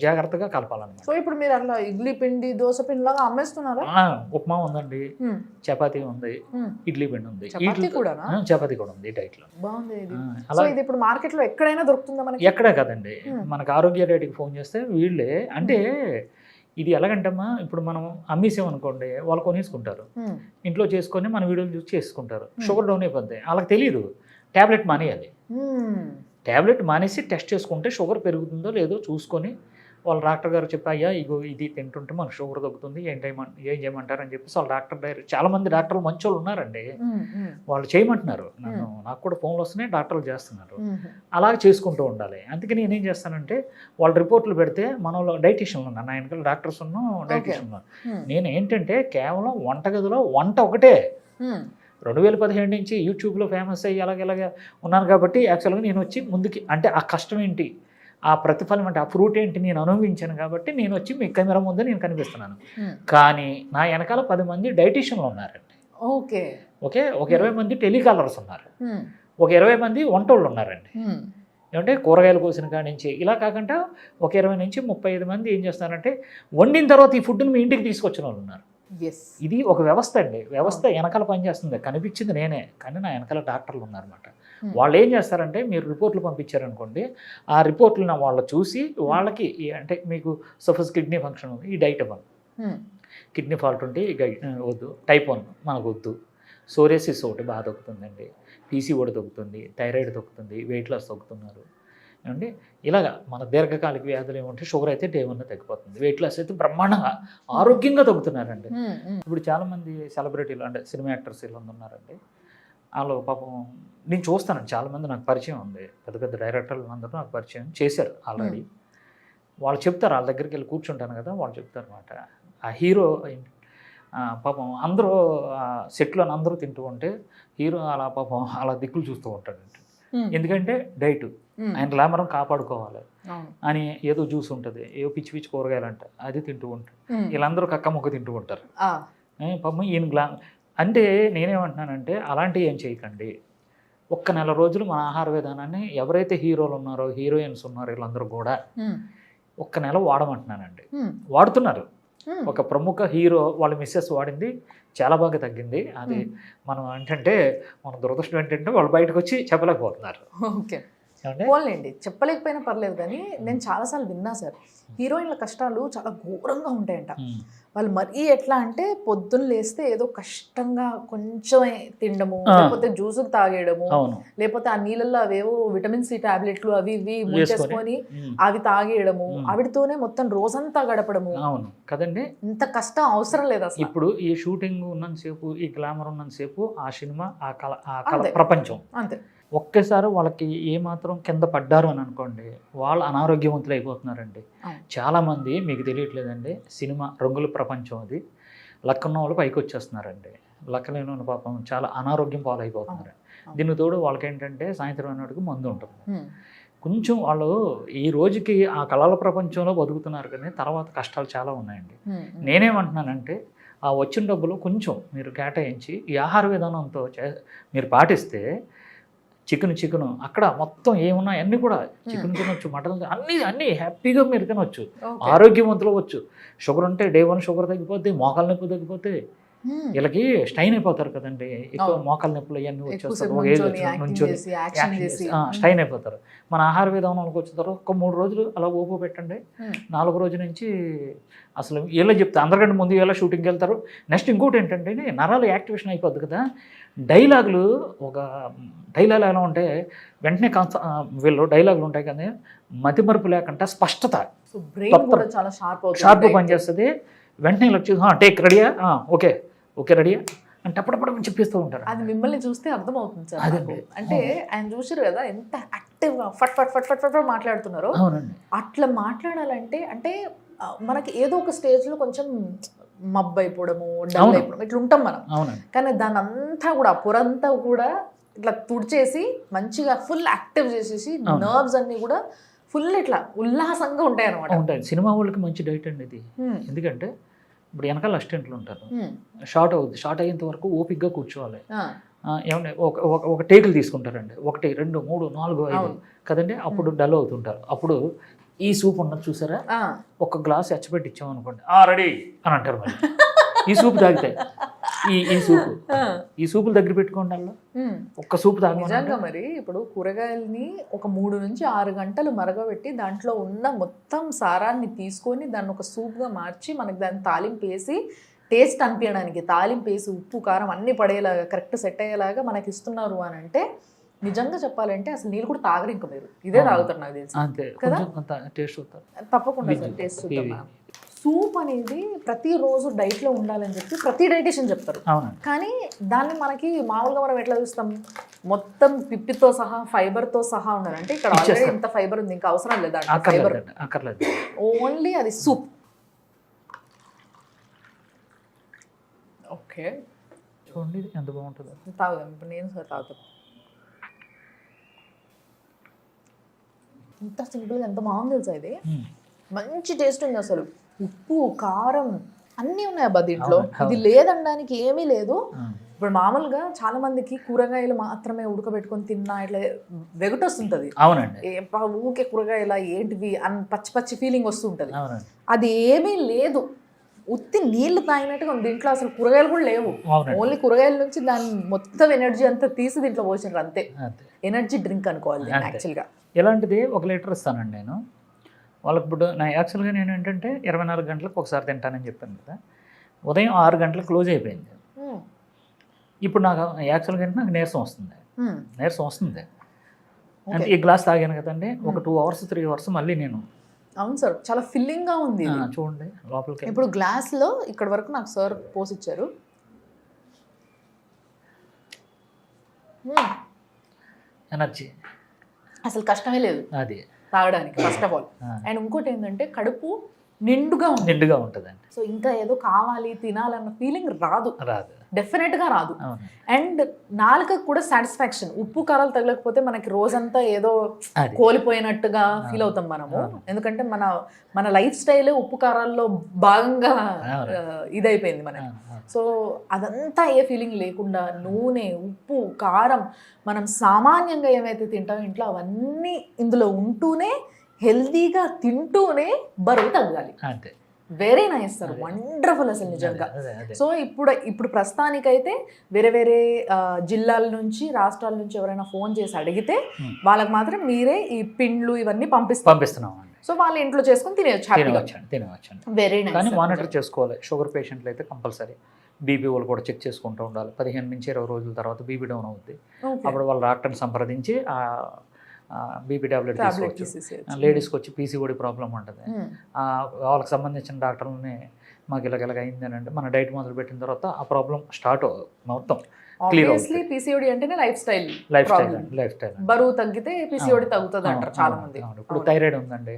జాగ్రత్తగా కలపాలన్నమాట. సో ఇప్పుడు మీరు అట్లా ఇడ్లీ పిండి దోశ పిండి లాగా అమ్మేస్తున్నారా? ఉప్మా ఉందండి, చపాతీ ఉంది, ఇడ్లీ పిండి ఉంది, చపాతీ కూడా ఉంది డైట్లో. బాగుంది ఇది. సో ఇది ఇప్పుడు మార్కెట్ లో ఎక్కడైనా దొరుకుతుందా మనకి? ఎక్కడే కదండి, మనకు ఆరోగ్య రేటుకి ఫోన్ చేస్తే వీళ్ళే అంటే ఇది ఎలాగంటమ్మా, ఇప్పుడు మనం అమ్మేసామనుకోండి వాళ్ళు కొనేసుకుంటారు, ఇంట్లో చేసుకొని మన వీడియోలు చూసి చేసుకుంటారు, షుగర్ డౌన్ అయిపోద్ది. వాళ్ళకి తెలియదు ట్యాబ్లెట్ మానేయాలి. ట్యాబ్లెట్ మానేసి టెస్ట్ చేసుకుంటే షుగర్ పెరుగుతుందో లేదో చూసుకొని వాళ్ళ డాక్టర్ గారు చెప్పి అయ్యా ఇగో ఇది తింటుంటే మనకు షుగర్ తగ్గుతుంది, ఏం చేయమంటారు అని చెప్పేసి వాళ్ళ డాక్టర్ డైరెక్ట్. చాలామంది డాక్టర్లు మంచి వాళ్ళు ఉన్నారండి, వాళ్ళు చేయమంటున్నారు. నాకు కూడా ఫోన్లు వస్తున్నాయి, డాక్టర్లు చేస్తున్నారు. అలాగే చేసుకుంటూ ఉండాలి. అందుకే నేనేం చేస్తానంటే వాళ్ళు రిపోర్ట్లు పెడితే మనలో డైటీషియన్లు ఉన్నారు, నా వెనకాల డాక్టర్స్ ఉన్నాం, డైటీషియన్ ఉన్నారు. నేను ఏంటంటే కేవలం వంటగదిలో వంట ఒకటే 2015 నుంచి యూట్యూబ్లో ఫేమస్ అయ్యి ఇలాగ ఉన్నాను కాబట్టి యాక్చువల్గా నేను వచ్చి ముందుకి అంటే ఆ కష్టం ఏంటి, ఆ ప్రతిఫలం అంటే ఆ ఫ్రూట్ ఏంటి నేను అనుభవించాను కాబట్టి నేను వచ్చి మీ కెమెరా ముందు నేను కనిపిస్తున్నాను. కానీ నా వెనకాల 10 మంది డైటీషియన్లు ఉన్నారండి. ఓకే, ఒక 20 మంది టెలికాలర్స్ ఉన్నారు, ఒక 20 మంది వంటోళ్ళు ఉన్నారండి. ఏమంటే కూరగాయలు కోసిన కాడి నుంచి ఇలా కాకుండా ఒక 20 నుంచి 35 మంది ఏం చేస్తున్నారంటే వండిన తర్వాత ఈ ఫుడ్ని మీ ఇంటికి తీసుకొచ్చిన వాళ్ళు ఉన్నారు. ఇది ఒక వ్యవస్థ అండి, వ్యవస్థ వెనకాల పనిచేస్తుంది. కనిపించింది నేనే, కానీ నా వెనకాల డాక్టర్లు ఉన్నారన్నమాట. వాళ్ళు ఏం చేస్తారంటే మీరు రిపోర్ట్లు పంపించారనుకోండి, ఆ రిపోర్ట్లను వాళ్ళు చూసి వాళ్ళకి అంటే మీకు సపోజ్ కిడ్నీ ఫంక్షన్ ఉంది, ఈ డైట్ ఇవ్వండి, కిడ్నీ ఫాల్ట్ ఉంటే వద్దు, టైప్ 1 మనకు వద్దు, సోరేసిస్ ఒకటి బాగా తగ్గుతుందండి, పీసీఓడి తగ్గుతుంది, థైరాయిడ్ తగ్గుతుంది, వెయిట్ లాస్ తగ్గుతున్నారు. ఏమండి ఇలాగా మన దీర్ఘకాలిక వ్యాధులు ఏమంటే షుగర్ అయితే డే 1 తగ్గిపోతుంది, వెయిట్ లాస్ అయితే బ్రహ్మాండంగా ఆరోగ్యంగా తగ్గుతున్నారండి. ఇప్పుడు చాలామంది సెలబ్రిటీలు అంటే సినిమా యాక్టర్స్ ఇలా ఉన్నారండి, వాళ్ళు పాపం నేను చూస్తానండి, చాలామంది నాకు పరిచయం ఉంది, పెద్ద పెద్ద డైరెక్టర్లు అందరూ నాకు పరిచయం చేశారు ఆల్రెడీ. వాళ్ళు చెప్తారు, వాళ్ళ దగ్గరికి వెళ్ళి కూర్చుంటాను కదా, వాళ్ళు చెప్తారు అనమాట. ఆ హీరో పాపం అందరూ సెట్లో అందరూ తింటూ ఉంటే హీరో అలా పాపం అలా దిక్కులు చూస్తూ ఉంటాడంట. ఎందుకంటే డైట్, ఆయన గ్లామరం కాపాడుకోవాలి అని ఏదో జ్యూస్ ఉంటుంది, ఏదో పిచ్చి పిచ్చి కూరగాయలు అంట అది తింటూ ఉంటారు. వీళ్ళందరూ కక్క ముక్క తింటూ ఉంటారు. పాపం ఈయన అంటే నేనేమంటున్నానంటే అలాంటివి ఏం చేయకండి. ఒక్క నెల రోజులు మన ఆహార విధానాన్ని ఎవరైతే హీరోలు ఉన్నారో హీరోయిన్స్ ఉన్నారో వీళ్ళందరూ కూడా ఒక్క నెల వాడమంటున్నానండి. వాడుతున్నారు. ఒక ప్రముఖ హీరో వాళ్ళ మిస్సెస్ వాడింది, చాలా బాగా తగ్గింది. అది మనం ఏంటంటే మన దురదృష్టం ఏంటంటే వాళ్ళు బయటకు వచ్చి చెప్పలేకపోతున్నారు. ఓకే, పోలేండి, చెప్పలేకపోయినా పర్లేదు. కానీ నేను చాలాసార్లు విన్నా సార్, హీరోయిన్ల కష్టాలు చాలా ఘోరంగా ఉంటాయంట. వాళ్ళు మరీ ఎట్లా అంటే పొద్దున్న లేస్తే ఏదో కష్టంగా కొంచెం తినడము, లేకపోతే జ్యూసులు తాగేయడము, లేకపోతే ఆ నీళ్ళల్లో అవేవో విటమిన్ సి టాబ్లెట్లు అవి ఇవి ముంచేసుకొని అవి తాగేయడము, ఆవిడతోనే మొత్తం రోజంతా గడపడము. అవును కదండి, ఇంత కష్టం అవసరం లేదు అసలు. ఇప్పుడు ఈ షూటింగ్ ఉన్నంతసేపు, ఈ గ్లామర్ ఉన్నంతసేపు ఆ సినిమా ఆ కళ ప్రపంచం అంతే. ఒక్కసారి వాళ్ళకి ఏమాత్రం కింద పడ్డారు అని అనుకోండి, వాళ్ళు అనారోగ్యవంతులు అయిపోతున్నారండి. చాలామంది మీకు తెలియట్లేదండి, సినిమా రంగుల ప్రపంచం అది, లక్కున్న వాళ్ళు పైకి వచ్చేస్తున్నారండి, లక్కలేని వాళ్ళు పాపం చాలా అనారోగ్యం పాలైపోతున్నారు. దీనికి తోడు వాళ్ళకి ఏంటంటే సాయంత్రం అన్నట్టుగా మందు ఉంటుంది. కొంచెం వాళ్ళు ఈ రోజుకి ఆ కళల ప్రపంచంలో బతుకుతున్నారు, కానీ తర్వాత కష్టాలు చాలా ఉన్నాయండి. నేనేమంటున్నానంటే ఆ వచ్చిన డబ్బులు కొంచెం మీరు కేటాయించి ఈ ఆహార విధానంతో మీరు పాటిస్తే చికెన్ అక్కడ మొత్తం ఏమున్నా అన్నీ కూడా చికెన్ తినొచ్చు, మటన్ అన్నీ హ్యాపీగా మీరు తినొచ్చు, ఆరోగ్యవంతులు అవ్వచ్చు. షుగర్ ఉంటే డే 1 షుగర్ తగ్గిపోతే, మోకాల నొప్పి తగ్గిపోతే, వీళ్ళకి స్టైన్ అయిపోతారు కదండి, ఎక్కువ మోకాల నొప్పులు అవన్నీ వచ్చేస్తారు, ఒక ఏజ్ నుంచి స్టైన్ అయిపోతారు. మన ఆహార విధానంలోకి వచ్చిన తర్వాత ఒక 3 రోజులు అలా ఓపు పెట్టండి, 4వ రోజు నుంచి అసలు వీళ్ళ చెప్తే అందరికంటే ముందు వీళ్ళ షూటింగ్కి వెళ్తారు. నెక్స్ట్ ఇంకోటి ఏంటంటే నరాలు యాక్టివేషన్ అయిపోద్ది కదా, డైలాగులు ఒక డైలాగ్ ఎలా ఉంటే వెంటనే వీళ్ళు డైలాగులు ఉంటాయి కానీ మతిమరుపు లేకుండా స్పష్టత, షార్ప్ పనిచేస్తుంది. వెంటనే ఇలా చూసి టేక్ రెడీయా, ఓకే రెడీయా అంటే అప్పుడప్పుడు చెప్పిస్తూ ఉంటారు. అది మిమ్మల్ని చూస్తే అర్థమవుతుంది సార్. అదండి, అంటే ఆయన చూసారు కదా ఎంత యాక్టివ్గా ఫట్ ఫట్ ఫట్ ఫట్ ఫట్ మాట్లాడుతున్నారు. అవునండి, అట్లా మాట్లాడాలంటే అంటే మనకి ఏదో ఒక స్టేజ్లో కొంచెం మబ్బు అయిపోవడము, డల్ అయిపోవడం ఇట్లా ఉంటాం మనం. కానీ దాని అంతా కూడా పొరంతా కూడా ఇట్లా తుడిచేసి మంచిగా ఫుల్ యాక్టివ్ చేసేసి నర్వ్స్ అన్ని కూడా ఫుల్ ఇట్లా ఉల్లాసంగా ఉంటాయి అనమాట. ఉంటాయి. సినిమా వాళ్ళకి మంచి డైట్ అండి ఇది. ఎందుకంటే ఇప్పుడు వెనకాల అసిస్టెంట్లు ఉంటారు, షార్ట్ అవుద్ది, షార్ట్ అయ్యేంత వరకు ఓపిక్గా కూర్చోవాలి. ఏమంటే ఒక టేకులు తీసుకుంటారండి, 1 2 3 4 5 కదండి, అప్పుడు డల్ అవుతుంటారు. అప్పుడు ఈ సూప్ ఉన్నది చూసారా, ఆ, ఒక గ్లాస్ ఎచ్చబెట్టి ఇచ్చాం అనుకోండి, రెడీ అని అంటారు మళ్ళీ. ఈ సూప్ తాగితే ఈ సూపులు దగ్గర పెట్టుకోండి, అలా ఒక్క సూప్ తాగమని. నిజంగా మరి ఇప్పుడు కూరగాయలని ఒక 3 నుంచి 6 గంటలు మరగబెట్టి దాంట్లో ఉన్న మొత్తం సారాన్ని తీసుకొని దాన్ని ఒక సూప్గా మార్చి మనకి దాన్ని తాలింపు వేసి టేస్ట్ అనిపించడానికి తాలింపు వేసి ఉప్పు కారం అన్ని పడేలాగా కరెక్ట్ సెట్ అయ్యేలాగా మనకి ఇస్తున్నారు అని అంటే నిజంగా చెప్పాలంటే అసలు నీళ్ళు కూడా తాగరు ఇంకా మీరు ఇదే తాగుతారు నాకు తెలిసి. అంతే, టేస్ట్ అవుతారు తప్పకుండా టేస్ట్ చూద్దాం. సూప్ అనేది ప్రతిరోజు డైట్లో ఉండాలని చెప్పి ప్రతి డైటిషియన్ చెప్తారు. కానీ దాన్ని మనకి మామూలుగా మనం ఎట్లా చూస్తాం, మొత్తం పిప్పితో సహా ఫైబర్తో సహా ఉండాలి. అంటే ఇక్కడ ఆల్రెడీ ఇంత ఫైబర్ ఉంది, ఇంకా అవసరం లేదా ఫైబర్, ఓన్లీ అది సూప్. ఓకే చూడండి ఎంత బాగుంటుందో. తాగుదాం ఇప్పుడు, నేను సార్ తాగుతాను. ఇంత సింపుల్గా ఎంత బాగుంది తెలుసా ఇది, మంచి టేస్ట్ ఉంది అసలు. ఉప్పు కారం అన్నీ ఉన్నాయి అబ్బా దీంట్లో, ఇది లేదనడానికి ఏమీ లేదు. ఇప్పుడు మామూలుగా చాలా మందికి కూరగాయలు మాత్రమే ఉడకబెట్టుకొని తిన్నా ఇట్లా వెగటొస్తుంటది. అవునండి, ఊకే కూరగాయల ఏంటివి అని పచ్చి పచ్చి ఫీలింగ్ వస్తుంటది. అది ఏమీ లేదు, ఉత్తి నీళ్లు తాగినట్టుగా ఉంది. దీంట్లో అసలు కూరగాయలు కూడా లేవు, ఓన్లీ కూరగాయల నుంచి దాని మొత్తం ఎనర్జీ అంతా తీసి దీంట్లో పోసినారు అంతే. ఎనర్జీ డ్రింక్ అనుకోవాలి యాక్చువల్గా. ఇలాంటిది 1 లీటర్ ఇస్తానండి నేను వాళ్ళకి. ఇప్పుడు యాక్చువల్గా నేను ఏంటంటే 24 గంటలకు ఒకసారి తింటానని చెప్పాను కదా, ఉదయం 6 గంటలకు క్లోజ్ అయిపోయింది. ఇప్పుడు నాకు యాక్చువల్గా నాకు నీరసం వస్తుంది. అంటే ఈ గ్లాస్ తాగాను కదండి, ఒక 2 అవర్స్ 3 అవర్స్ మళ్ళీ నేను. అవును సార్, చాలా ఫిల్లింగ్గా ఉంది చూడండి లోపలికి. ఇప్పుడు గ్లాస్లో ఇక్కడ వరకు నాకు సార్ పోసిచ్చారు. ఎనర్జీ అసలు కష్టమే లేదు అది తాగడానికి ఫస్ట్ ఆఫ్ ఆల్. అండ్ ఇంకోటి ఏంటంటే కడుపు నిండుగా ఉంటుందండి. సో ఇంకా ఏదో కావాలి తినాలన్న ఫీలింగ్ రాదు, డెఫినెట్గా రాదు. అండ్ నాలుకకు కూడా సాటిస్ఫాక్షన్. ఉప్పు కారాలు తగలకపోతే మనకి రోజంతా ఏదో కోల్పోయినట్టుగా ఫీల్ అవుతాం మనము. ఎందుకంటే మన లైఫ్ స్టైల్ ఉప్పు కారాల్లో భాగంగా ఇదైపోయింది మనకి. సో అదంతా ఏ ఫీలింగ్ లేకుండా నూనె ఉప్పు కారం మనం సామాన్యంగా ఏమైతే తింటామో ఇంట్లో అవన్నీ ఇందులో ఉంటూనే హెల్దీగా తింటూనే బరువు తగ్గాలి. వెరీ నైస్ సార్, వండర్ఫుల్ అసలు నిజంగా. సో ఇప్పుడు ప్రస్తుతానికైతే వేరే జిల్లాల నుంచి రాష్ట్రాల నుంచి ఎవరైనా ఫోన్ చేసి అడిగితే వాళ్ళకి మాత్రం మీరే ఈ పిండ్లు ఇవన్నీ పంపిస్తున్నాం. సో వాళ్ళు ఇంట్లో చేసుకుని తినవచ్చు. Very nice. కానీ మానిటర్ చేసుకోవాలి. షుగర్ పేషెంట్లు అయితే కంపల్సరీ బీపీ వాళ్ళు కూడా చెక్ చేసుకుంటూ ఉండాలి. 15 నుంచి 20 రోజుల తర్వాత బీపీ డౌన్ అవుద్ది. అప్పుడు వాళ్ళు డాక్టర్ని సంప్రదించి బీపీ టాబ్లెట్ తీసుకోవచ్చు. లేడీస్కి వచ్చి పీసీఓడి ప్రాబ్లం ఉంటుంది, వాళ్ళకి సంబంధించిన డాక్టర్లని మాకు ఇలాగ అయింది అని అంటే మన డైట్ మొదలు పెట్టిన తర్వాత ఆ ప్రాబ్లం స్టార్ట్ మొత్తం క్లియర్ అవుతుంది. పీసీఓడి అంటేనే లైఫ్ స్టైల్ బరువు తగ్గితే పీసీఓడి తగ్గుతుంది అంటారు చాలా మంది. ఇప్పుడు థైరాయిడ్ ఉందండి,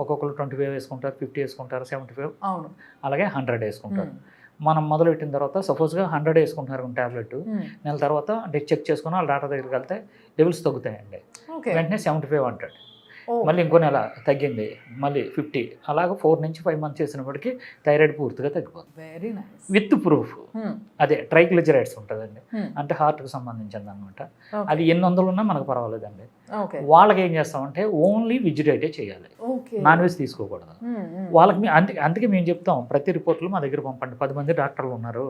ఒక్కొక్కరు 25 వేసుకుంటారు, 50 వేసుకుంటారు, 75 అలాగే 100 వేసుకుంటారు. మనం మొదలు పెట్టిన తర్వాత సపోజ్గా 100 వేసుకుంటున్నారు ట్యాబ్లెట్, నెల తర్వాత అంటే చెక్ చేసుకుని వాళ్ళ డాక్టర్ దగ్గరికి వెళ్తే లెవెల్స్ తగ్గుతాయండి. వెంటనే 75 అంటాడు, మళ్ళీ ఇంకో నెల తగ్గింది మళ్ళీ 50, అలాగ 4 నుంచి 5 మంత్స్ చేసినప్పటికీ థైరాయిడ్ పూర్తిగా తగ్గిపోతుంది. With proof. అదే ట్రైగ్లిజరైడ్స్ ఉంటుందండి, అంటే హార్ట్కి సంబంధించింది అనమాట. అది 800 ఉన్నా మనకు పర్వాలేదండి. వాళ్ళకి ఏం చేస్తామంటే ఓన్లీ వెజ్ డైటే చేయాలి, నాన్ వెజ్ తీసుకోకూడదు. వాళ్ళకి అందుకే మేము చెప్తాం ప్రతి రిపోర్ట్లు మా దగ్గర పంపండి. 10 మంది డాక్టర్లు ఉన్నారు,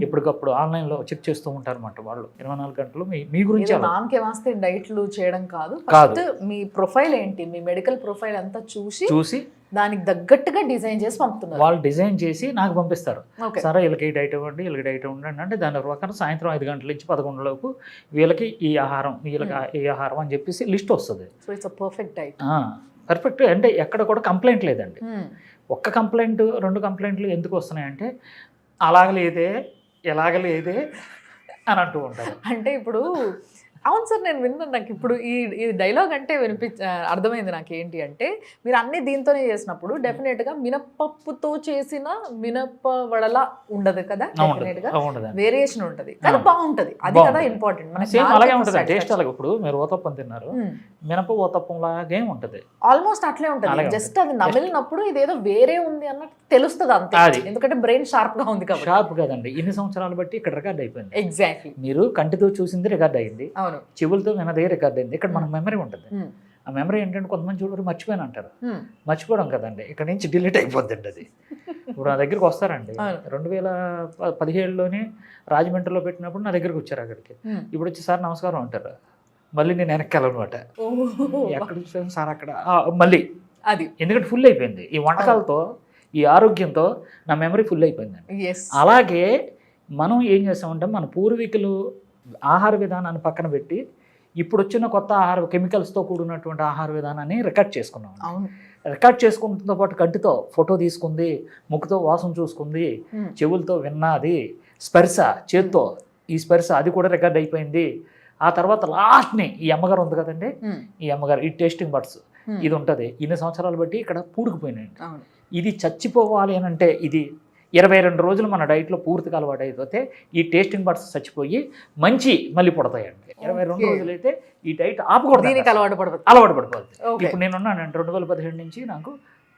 ఎప్పటికప్పుడు ఆన్లైన్లో చెక్ చేస్తూ ఉంటారు అనమాట. వాళ్ళు 24 గంటలు మీ గురించి డైట్లు చేయడం కాదు, మీ ప్రొఫైల్ ఏంటి, మీ మెడికల్ ప్రొఫైల్ అంతా చూసి దానికి తగ్గట్టుగా డిజైన్ చేసి పంపుతున్నారు. వాళ్ళు డిజైన్ చేసి నాకు పంపిస్తారు. సరే వీళ్ళకి ఈ డైట్ ఇవ్వండి, వీళ్ళకి డైట్ ఇవ్వండి అంటే దాని ప్రకారం సాయంత్రం 5 గంటల నుంచి 11 లోపు వీళ్ళకి ఈ ఆహారం, వీళ్ళకి ఈ ఆహారం అని చెప్పేసి లిస్ట్ వస్తుంది. So it's a perfect diet. Perfect అంటే ఎక్కడ కూడా కంప్లైంట్ లేదండి. ఒక్క కంప్లైంట్ 2 కంప్లైంట్లు ఎందుకు వస్తున్నాయంటే అలాగలేదే ఎలాగలేదే అని అంటూ ఉంటారు. అంటే ఇప్పుడు అవును సార్, నేను విన్నాను. నాకు ఇప్పుడు ఈ డైలాగ్ అంటే అర్థమైంది నాకు. ఏంటి అంటే మీరు అన్ని దీంతోనే చేసినప్పుడు డెఫినెట్గా మినపప్పుతో చేసిన మినప వడలా ఉండదు కదా, డెఫినెట్గా వేరియేషన్ ఉంటుంది, కానీ బాగుంటుంది. అది కదా ఇంపార్టెంట్. అలాగే ఉంటుంది టేస్ట్. అలాగే ఇప్పుడు మీరు ఓతప్పం తిన్నారు, మినప ఓతప్పం లాగే ఉంటుంది, ఆల్మోస్ట్ అట్లే ఉంటుంది. జస్ట్ అది నమిలినప్పుడు ఇదేదో వేరే ఉంది అన్నట్టు తెలుస్తుంది అంతే, ఎందుకంటే బ్రెయిన్ షార్ప్ గా ఉంది కాబట్టి. షార్ప్ కదండి, ఇన్ని సంవత్సరాలు బట్టి ఇక్కడ రికార్డ్ అయిపోయింది. ఎగ్జాక్ట్లీ. మీరు కంటితో చూసింది రికార్డ్ అయింది, చెవులతో వినదే రికార్డ్ అయింది. ఇక్కడ మనకు మెమరీ ఉంటుంది. ఆ మెమరీ ఏంటంటే కొంతమంది చూడరు మర్చిపోయాను అంటారు. మర్చిపోవడం కదండి, ఇక్కడ నుంచి డిలీట్ అయిపోద్దండి అది. ఇప్పుడు నా దగ్గరికి వస్తారండి 2017లోనే రాజమండ్రిలో పెట్టినప్పుడు నా దగ్గరికి వచ్చారు అక్కడికి. ఇప్పుడు వచ్చి సార్ నమస్కారం అంటారు, మళ్ళీ నేను వెనక్కి వెళ్ళనమాట. ఎక్కడ చూసాను సార్ అక్కడ మళ్ళీ అది, ఎందుకంటే ఫుల్ అయిపోయింది ఈ వంటకాలతో, ఈ ఆరోగ్యంతో నా మెమరీ ఫుల్ అయిపోయిందండి. అలాగే మనం ఏం చేస్తామంటే మన పూర్వీకులు ఆహార విధానాన్ని పక్కన పెట్టి ఇప్పుడు వచ్చిన కొత్త ఆహార కెమికల్స్తో కూడినటువంటి ఆహార విధానాన్ని రికార్డ్ చేసుకున్నాం. రికార్డ్ చేసుకుంటున్న పాటు కంటితో ఫోటో తీసుకుంది, ముక్కుతో వాసన చూసుకుంది, చెవులతో విన్నది, స్పర్శ చేత్తో ఈ స్పర్శ అది కూడా రికార్డ్ అయిపోయింది. ఆ తర్వాత లాస్ట్ని ఈ అమ్మగారు ఉంది కదండి, ఈ అమ్మగారు ఈ టేస్టింగ్ బడ్స్ ఇది ఉంటుంది. ఇన్ని సంవత్సరాలు బట్టి ఇక్కడ పూడుకుపోయినాయండి. ఇది చచ్చిపోవాలి అని అంటే ఇది 22 రోజులు మన డైట్లో పూర్తిగా అలవాటు అయిపోతే ఈ టేస్టింగ్ బడ్స్ చచ్చిపోయి మంచి మళ్ళీ పుడతాయండి. 22 రోజులు అయితే ఈ డైట్ ఆపకూడదు, అలవాటు పడిపోతుంది. ఇప్పుడు నేను ఉన్నానండి 2017 నుంచి నాకు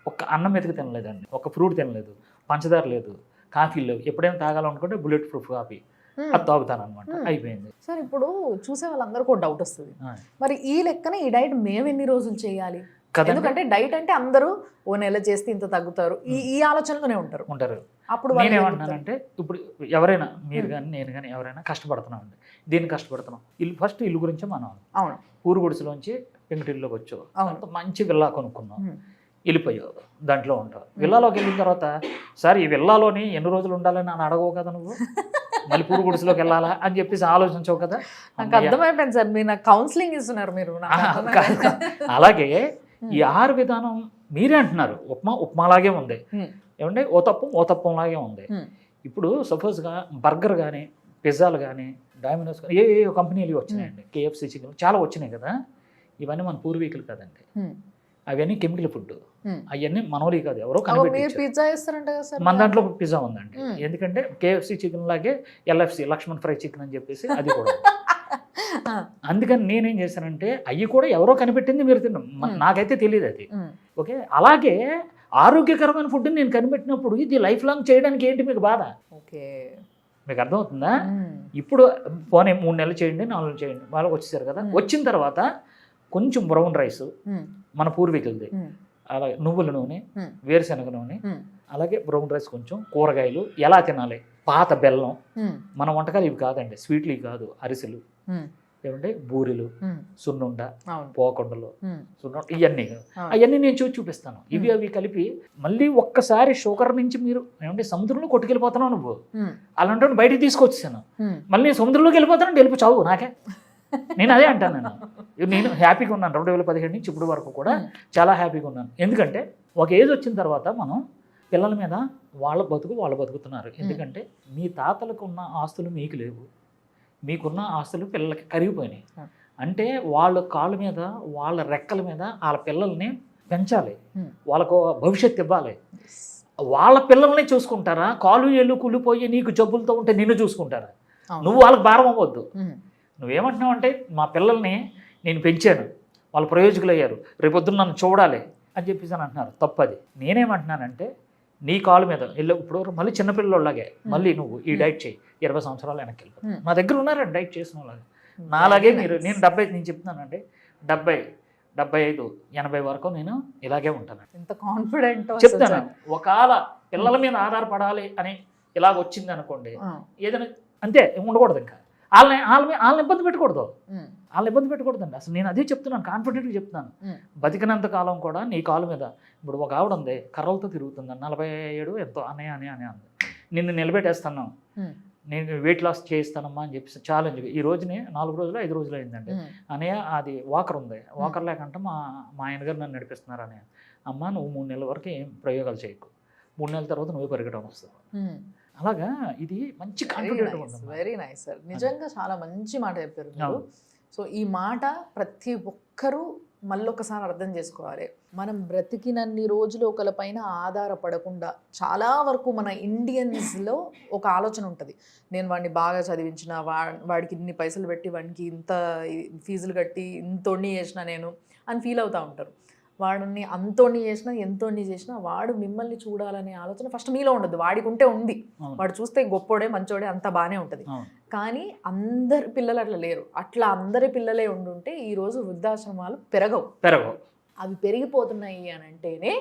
ఒక్క అన్నం మెతుకు తినలేదండి, ఒక ఫ్రూట్ తినలేదు, పంచదార లేదు, కాఫీలు లేవు. ఎప్పుడైనా తాగాలనుకుంటే బుల్లెట్ ప్రూఫ్ కాఫీ అది తాగుతాను అనమాట. అయిపోయింది సార్. ఇప్పుడు చూసే వాళ్ళందరికీ ఒక డౌట్ వస్తుంది, మరి ఈ లెక్కన ఈ డైట్ మేము ఎన్ని రోజులు చేయాలి? ఎందుకంటే డైట్ అంటే అందరూ ఓ నెల చేస్తే ఇంత తగ్గుతారు, ఈ ఆలోచనలోనే ఉంటారు. అప్పుడు నేనేమంటున్నానంటే ఇప్పుడు ఎవరైనా మీరు కానీ నేను కానీ ఎవరైనా కష్టపడుతున్నామండి, దీన్ని కష్టపడుతున్నాం. ఫస్ట్ ఇల్లు గురించి మనం ఊరు గుడిసెలోంచి పెంకుటిల్లోకి వచ్చావు, అంత మంచి విల్లా కొనుక్కున్నాం, వెళ్ళిపోయావు, దాంట్లో ఉంటావు. విల్లాలోకి వెళ్ళిన తర్వాత సార్ ఈ విల్లాలోని ఎన్ని రోజులు ఉండాలని అని అడగవు కదా నువ్వు, మళ్ళీ పూరు గుడిసెలోకి వెళ్ళాలా అని చెప్పేసి ఆలోచించవు కదా. నాకు అర్థమైపోయింది సార్, మీరు నాకు కౌన్సిలింగ్ ఇస్తున్నారు మీరు. అలాగే ఈ ఆహార విధానం మీరే అంటున్నారు ఉప్మాలాగే ఉంది ఏమంటే, ఓ తప్పంలాగే ఉంది. ఇప్పుడు సపోజ్గా బర్గర్ కానీ పిజ్జాలు కానీ డామినోస్ కానీ ఏ కంపెనీలు వచ్చినాయండి, KFC చికెన్ చాలా వచ్చినాయి కదా. ఇవన్నీ మన పూర్వీకులు కదండి, అవన్నీ కెమికల్ ఫుడ్, అవన్నీ మనోలి కాదు, ఎవరో కనిపెట్టారు. మన దాంట్లో పిజ్జా ఉందండి, ఎందుకంటే KFC చికెన్ లాగే LFC లక్ష్మణ్ ఫ్రై చికెన్ అని చెప్పేసి అది కూడా. అందుకని నేనేం చేశానంటే అవి కూడా ఎవరో కనిపెట్టింది మీరు తిన్నాం, నాకైతే తెలియదు అది. ఓకే, అలాగే ఆరోగ్యకరమైన ఫుడ్ని నేను కనిపెట్టినప్పుడు ఇది లైఫ్ లాంగ్ చేయడానికి ఏంటి మీకు బాధ? ఓకే, మీకు అర్థమవుతుందా? ఇప్పుడు పోనీ 3 నెలలు చేయండి, 4 నెలలు చేయండి, వాళ్ళకి వచ్చేసారు కదా. వచ్చిన తర్వాత కొంచెం బ్రౌన్ రైస్ మన పూర్వీకులది, అలాగే నువ్వుల నూనె, వేరుశనగ నూనె, అలాగే బ్రౌన్ రైస్, కొంచెం కూరగాయలు ఎలా తినాలి, పాత బెల్లం. మన వంటకాలు ఇవి కాదండి, స్వీట్లు ఇవి కాదు, అరిసెలు ఏమంటే బూరెలు, సున్నుండ, పోకొండలు, సున్నుండ, అవన్నీ నేను చూపిస్తాను. ఇవి అవి కలిపి మళ్ళీ ఒక్కసారి షుగర్ నుంచి మీరు ఏమంటే సముద్రంలో కొట్టుకెళ్ళిపోతున్నావు నువ్వు, అలాంటి బయటికి తీసుకొచ్చాను, మళ్ళీ నేను సముద్రంలోకి వెళ్ళిపోతాను, వెళ్ళిపో చావు నాకే. నేను అదే అంటాను, నేను హ్యాపీగా ఉన్నాను 2017 నుంచి ఇప్పుడు వరకు కూడా చాలా హ్యాపీగా ఉన్నాను. ఎందుకంటే ఒక ఏజ్ వచ్చిన తర్వాత మనం పిల్లల మీద వాళ్ళు బతుకుతున్నారు. ఎందుకంటే మీ తాతలకు ఉన్న ఆస్తులు మీకు లేవు, మీకున్న ఆస్తులు పిల్లలకి కరిగిపోయినాయి. అంటే వాళ్ళ కాళ్ళ మీద వాళ్ళ రెక్కల మీద వాళ్ళ పిల్లల్ని పెంచాలి, వాళ్ళకు భవిష్యత్తు ఇవ్వాలి. వాళ్ళ పిల్లల్ని చూసుకుంటారా? కాలు ఎల్లు కుళ్ళిపోయి నీకు జబ్బులతో ఉంటే నిన్ను చూసుకుంటారా? నువ్వు వాళ్ళకి భారం అవ్వద్దు. నువ్వేమంటున్నావు అంటే మా పిల్లల్ని నేను పెంచాను, వాళ్ళు ప్రయోజకులు అయ్యారు, రేపొద్దున నన్ను చూడాలి అని చెప్పేసి అని అంటున్నారు. తప్పది. నేనేమంటున్నానంటే నీ కాలు మీద ఇప్పుడు మళ్ళీ చిన్నపిల్లలాగే మళ్ళీ నువ్వు ఈ డైట్ చేయి, 20 సంవత్సరాలు వెనక్కి వెళ్ళిపోతావు. నా దగ్గర ఉన్నారండి డైట్ చేసిన వాళ్ళకి, నాలాగే మీరు. నేను 70 నేను చెప్తున్నానండి, 70, 75, 80 వరకు నేను ఇలాగే ఉంటాను. ఎంత కాన్ఫిడెంట్ చెప్తాను. ఒకవేళ పిల్లల మీద ఆధారపడాలి అని ఇలాగ వచ్చింది అనుకోండి, ఏదైనా అంతే ఉండకూడదు. ఇంకా వాళ్ళని ఇబ్బంది పెట్టకూడదు, వాళ్ళని ఇబ్బంది పెట్టకూడదండి. అసలు నేను అదే చెప్తున్నాను, కాన్ఫిడెంట్గా చెప్తున్నాను. బతికినంత కాలం కూడా నీ కాలు మీద. ఇప్పుడు ఒక ఆవిడ ఉంది కర్రలతో తిరుగుతుంది, 47 ఎంతో అనే అంది, నిన్ను నిలబెట్టేస్తాను, నేను వెయిట్ లాస్ చేయిస్తానమ్మా అని చెప్పి ఛాలెంజ్. ఈ రోజునే 4 రోజులు 5 రోజులు అయిందండి. అనయ్య అది వాకర్ ఉంది, వాకర్ లేకంటే మా ఆయన గారు నన్ను నడిపిస్తున్నారు. అనే అమ్మ నువ్వు 3 నెలల వరకు ఏం ప్రయోగాలు చేయకు, 3 నెలల తర్వాత నువ్వు పెరగడం వస్తుంది. అలాగా ఇది మంచి కాన్ఫిడెంట్ ఉంటుంది. వెరీ నైస్ సార్, నిజంగా చాలా మంచి మాట చెప్పారు మీరు. సో ఈ మాట ప్రతి ఒక్కరూ మళ్ళొకసారి అర్థం చేసుకోవాలి. మనం బ్రతికినన్ని రోజులు ఒకరిపైన ఆధారపడకుండా, చాలా వరకు మన ఇండియన్స్లో ఒక ఆలోచన ఉంటుంది, నేను వాడిని బాగా చదివించిన, వాడికి ఇన్ని పైసలు పెట్టి వాడికి ఇంత ఫీజులు కట్టి ఇంత చేసిన నేను అని ఫీల్ అవుతూ ఉంటారు. వాడిని అంతోని చేసినా ఎంతోని చేసినా వాడు మిమ్మల్ని చూడాలనే ఆలోచన ఫస్ట్ మీలో ఉండదు, వాడికి ఉంటే ఉంది. అవును. వాడు చూస్తే గొప్పోడే మంచోడే అంతా బాగానే ఉంటుంది. అవును. కానీ అందరి పిల్లలు అట్లా లేరు. అట్లా అందరి పిల్లలే ఉండుంటే ఈరోజు వృద్ధాశ్రమాలు పెరగవు. అవి పెరిగిపోతున్నాయి అని అంటేనే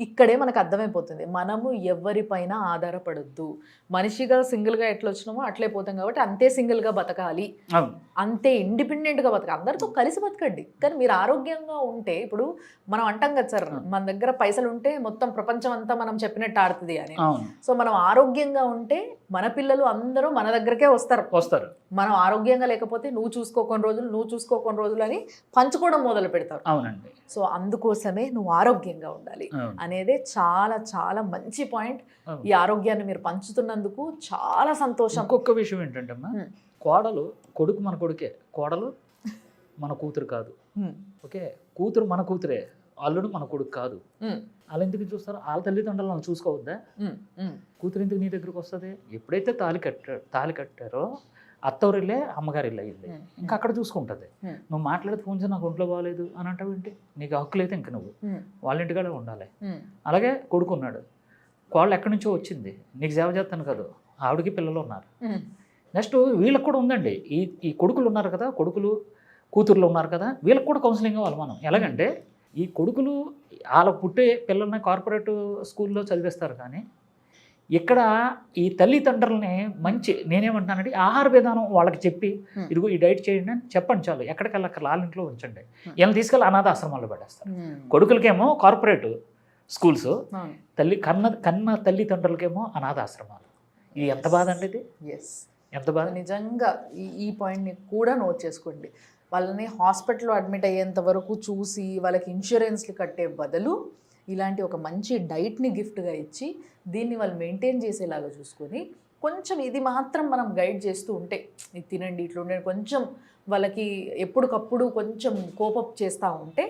ఇక్కడే మనకు అర్థమైపోతుంది, మనము ఎవరిపైన ఆధారపడొద్దు. మనిషిగా సింగిల్గా ఎట్లా వచ్చినామో అట్లే పోతాం కాబట్టి అంతే సింగిల్గా బతకాలి, అవును. అంతే ఇండిపెండెంట్గా బతకాలి, అందరితో కలిసి బతకండి. కానీ మీరు ఆరోగ్యంగా ఉంటే, ఇప్పుడు మనం అంటాం కదా సార్, మన దగ్గర పైసలు ఉంటే మొత్తం ప్రపంచం అంతా మనం చెప్పినట్టు ఆడుతుంది అని. అవును. సో మనం ఆరోగ్యంగా ఉంటే మన పిల్లలు అందరూ మన దగ్గరకే వస్తారు. మనం ఆరోగ్యంగా లేకపోతే నువ్వు చూసుకో కొన్ని రోజులు అని పంచుకోవడం మొదలు పెడతారు. అవునండి. సో అందుకోసమే నువ్వు ఆరోగ్యంగా ఉండాలి అవును. అనేది చాలా చాలా మంచి పాయింట్. అవును. ఈ ఆరోగ్యాన్ని మీరు పంచుతున్నందుకు చాలా సంతోషం. ఇంకొక విషయం ఏంటంటే అమ్మా, కోడలు కొడుకు మన కొడుకే, కోడలు మన కూతురు కాదు. ఓకే, కూతురు మన కూతురే, అల్లుడు మన కొడుకు కాదు. వాళ్ళు ఎందుకు చూస్తారు? వాళ్ళ తల్లిదండ్రులు వాళ్ళు చూసుకోవద్దా? కూతురు ఎందుకు నీ దగ్గరకు వస్తుంది? ఎప్పుడైతే తాళి కట్టారో అత్తవారిల్లే అమ్మగారిల్లే అయ్యింది, ఇంకా అక్కడ చూసుకుంటుంది. నువ్వు మాట్లాడితే ఫోన్ చేసి నాకు ఒంట్లో బాగాలేదు అని అంటావు ఏంటి? నీకు హక్కు అయితే ఇంక నువ్వు వాళ్ళ ఇంటికాడే ఉండాలి. అలాగే కొడుకు ఉన్నాడు, కోళ్ళు ఎక్కడి నుంచో వచ్చింది, నీకు సేవ చేస్తాను కదా, ఆవిడకి పిల్లలు ఉన్నారు. నెక్స్ట్ వీళ్ళకి కూడా ఉందండి, ఈ కొడుకులు ఉన్నారు కదా, కూతుర్లు ఉన్నారు కదా, వీళ్ళకి కూడా కౌన్సిలింగ్ ఇవ్వాలి మనం. ఎలాగంటే ఈ కొడుకులు వాళ్ళ పుట్టే పిల్లల్ని కార్పొరేట్ స్కూల్లో చదివిస్తారు, కానీ ఇక్కడ ఈ తల్లిదండ్రులని మంచి, నేనేమంటానంటే ఆహార విధానం వాళ్ళకి చెప్పి, ఇదిగో ఈ డైట్ చేయండి అని చెప్పండి చాలు. ఎక్కడికి వెళ్ళక్కర్లా, వాళ్ళ ఇంట్లో ఉంచండి. వీళ్ళని తీసుకెళ్ళి అనాథాశ్రమాల్లో పెట్టేస్తారు. కొడుకులకేమో కార్పొరేట్ స్కూల్స్, కన్న తల్లిదండ్రులకేమో అనాథాశ్రమాలు. ఇది ఎంత బాధ అండి, ఇది ఎంత బాధ. నిజంగా ఈ పాయింట్ని కూడా నోట్ చేసుకోండి. వాళ్ళని హాస్పిటల్లో అడ్మిట్ అయ్యేంత వరకు చూసి వాళ్ళకి ఇన్సూరెన్స్లు కట్టే బదులు ఇలాంటి ఒక మంచి డైట్ని గిఫ్ట్గా ఇచ్చి దీన్ని వాళ్ళు మెయింటైన్ చేసేలాగా చూసుకొని, కొంచెం ఇది మాత్రం మనం గైడ్ చేస్తూ ఉంటే, ఇది తినండి ఇట్లా ఉండండి, కొంచెం వాళ్ళకి ఎప్పటికప్పుడు కొంచెం కోపప్ చేస్తూ ఉంటే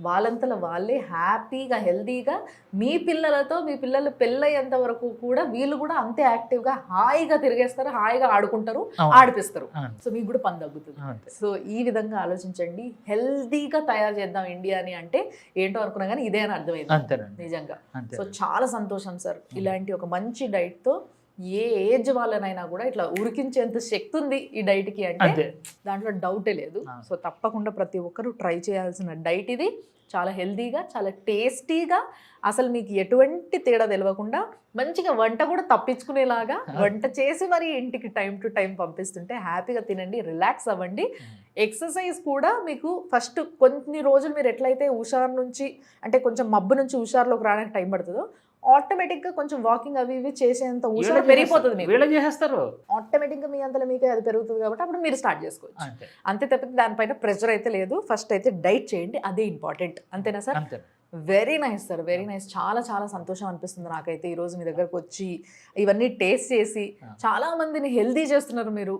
వాళ్ళంతలో వాళ్ళే హ్యాపీగా హెల్దీగా మీ పిల్లలు పెళ్ళయ్యేంత వరకు కూడా వీళ్ళు కూడా అంతే యాక్టివ్గా హాయిగా తిరిగేస్తారు, హాయిగా ఆడుకుంటారు, ఆడిపిస్తారు. సో మీకు కూడా పని తగ్గుతుంది. సో ఈ విధంగా ఆలోచించండి, హెల్దీగా తయారు చేద్దాం ఇండియాని అంటే ఏంటో అనుకున్నా కానీ ఇదే అని అర్థమైంది నిజంగా. సో చాలా సంతోషం సార్, ఇలాంటి ఒక మంచి డైట్తో ఏ ఏజ్ వాళ్ళనైనా కూడా ఇట్లా ఉరికించేంత శక్తి ఉంది ఈ డైట్కి అంటే దాంట్లో డౌటే లేదు. సో తప్పకుండా ప్రతి ఒక్కరూ ట్రై చేయాల్సిన డైట్ ఇది. చాలా హెల్దీగా, చాలా టేస్టీగా, అసలు మీకు ఎటువంటి తేడా తెలియకుండా మంచిగా వంట కూడా తప్పించుకునేలాగా వంట చేసి మరి ఇంటికి టైం టు టైం పంపిస్తుంటే హ్యాపీగా తినండి, రిలాక్స్ అవ్వండి. ఎక్సర్సైజ్ కూడా మీకు ఫస్ట్ కొన్ని రోజులు మీరు ఎట్లయితే హుషారు నుంచి, అంటే కొంచెం మబ్బు నుంచి హుషారులోకి రావడానికి టైం పడుతుందో, ఆటోమేటిక్గా కొంచెం వాకింగ్ అవి ఇవి చేసేంత హుషారు పెరిగిపోతుంది. ఆటోమేటిక్గా మీ అంతలో మీకే అది పెరుగుతుంది కాబట్టి అప్పుడు మీరు స్టార్ట్ చేసుకోవచ్చు. అంతే తప్పితే దానిపైన ప్రెషర్ అయితే లేదు. ఫస్ట్ అయితే డైట్ చేయండి, అదే ఇంపార్టెంట్. అంతేనా sir? Very nice sir, very nice. చాలా చాలా సంతోషం అనిపిస్తుంది నాకైతే ఈరోజు మీ దగ్గరకు వచ్చి ఇవన్నీ టేస్ట్ చేసి చాలా మందిని హెల్దీ చేస్తున్నారు మీరు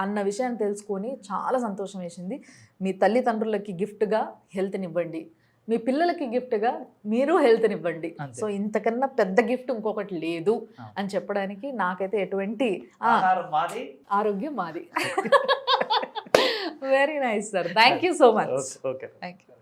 అన్న విషయాన్ని తెలుసుకొని చాలా సంతోషం వేసింది. మీ తల్లిదండ్రులకి గిఫ్ట్గా హెల్త్ని ఇవ్వండి, మీ పిల్లలకి గిఫ్ట్గా మీరు హెల్త్నివ్వండి. సో ఇంతకన్నా పెద్ద గిఫ్ట్ ఇంకొకటి లేదు అని చెప్పడానికి నాకైతే ఎటువంటి ఆరోగ్యం మాది. Very nice sir, thank you so much. Okay, thank you.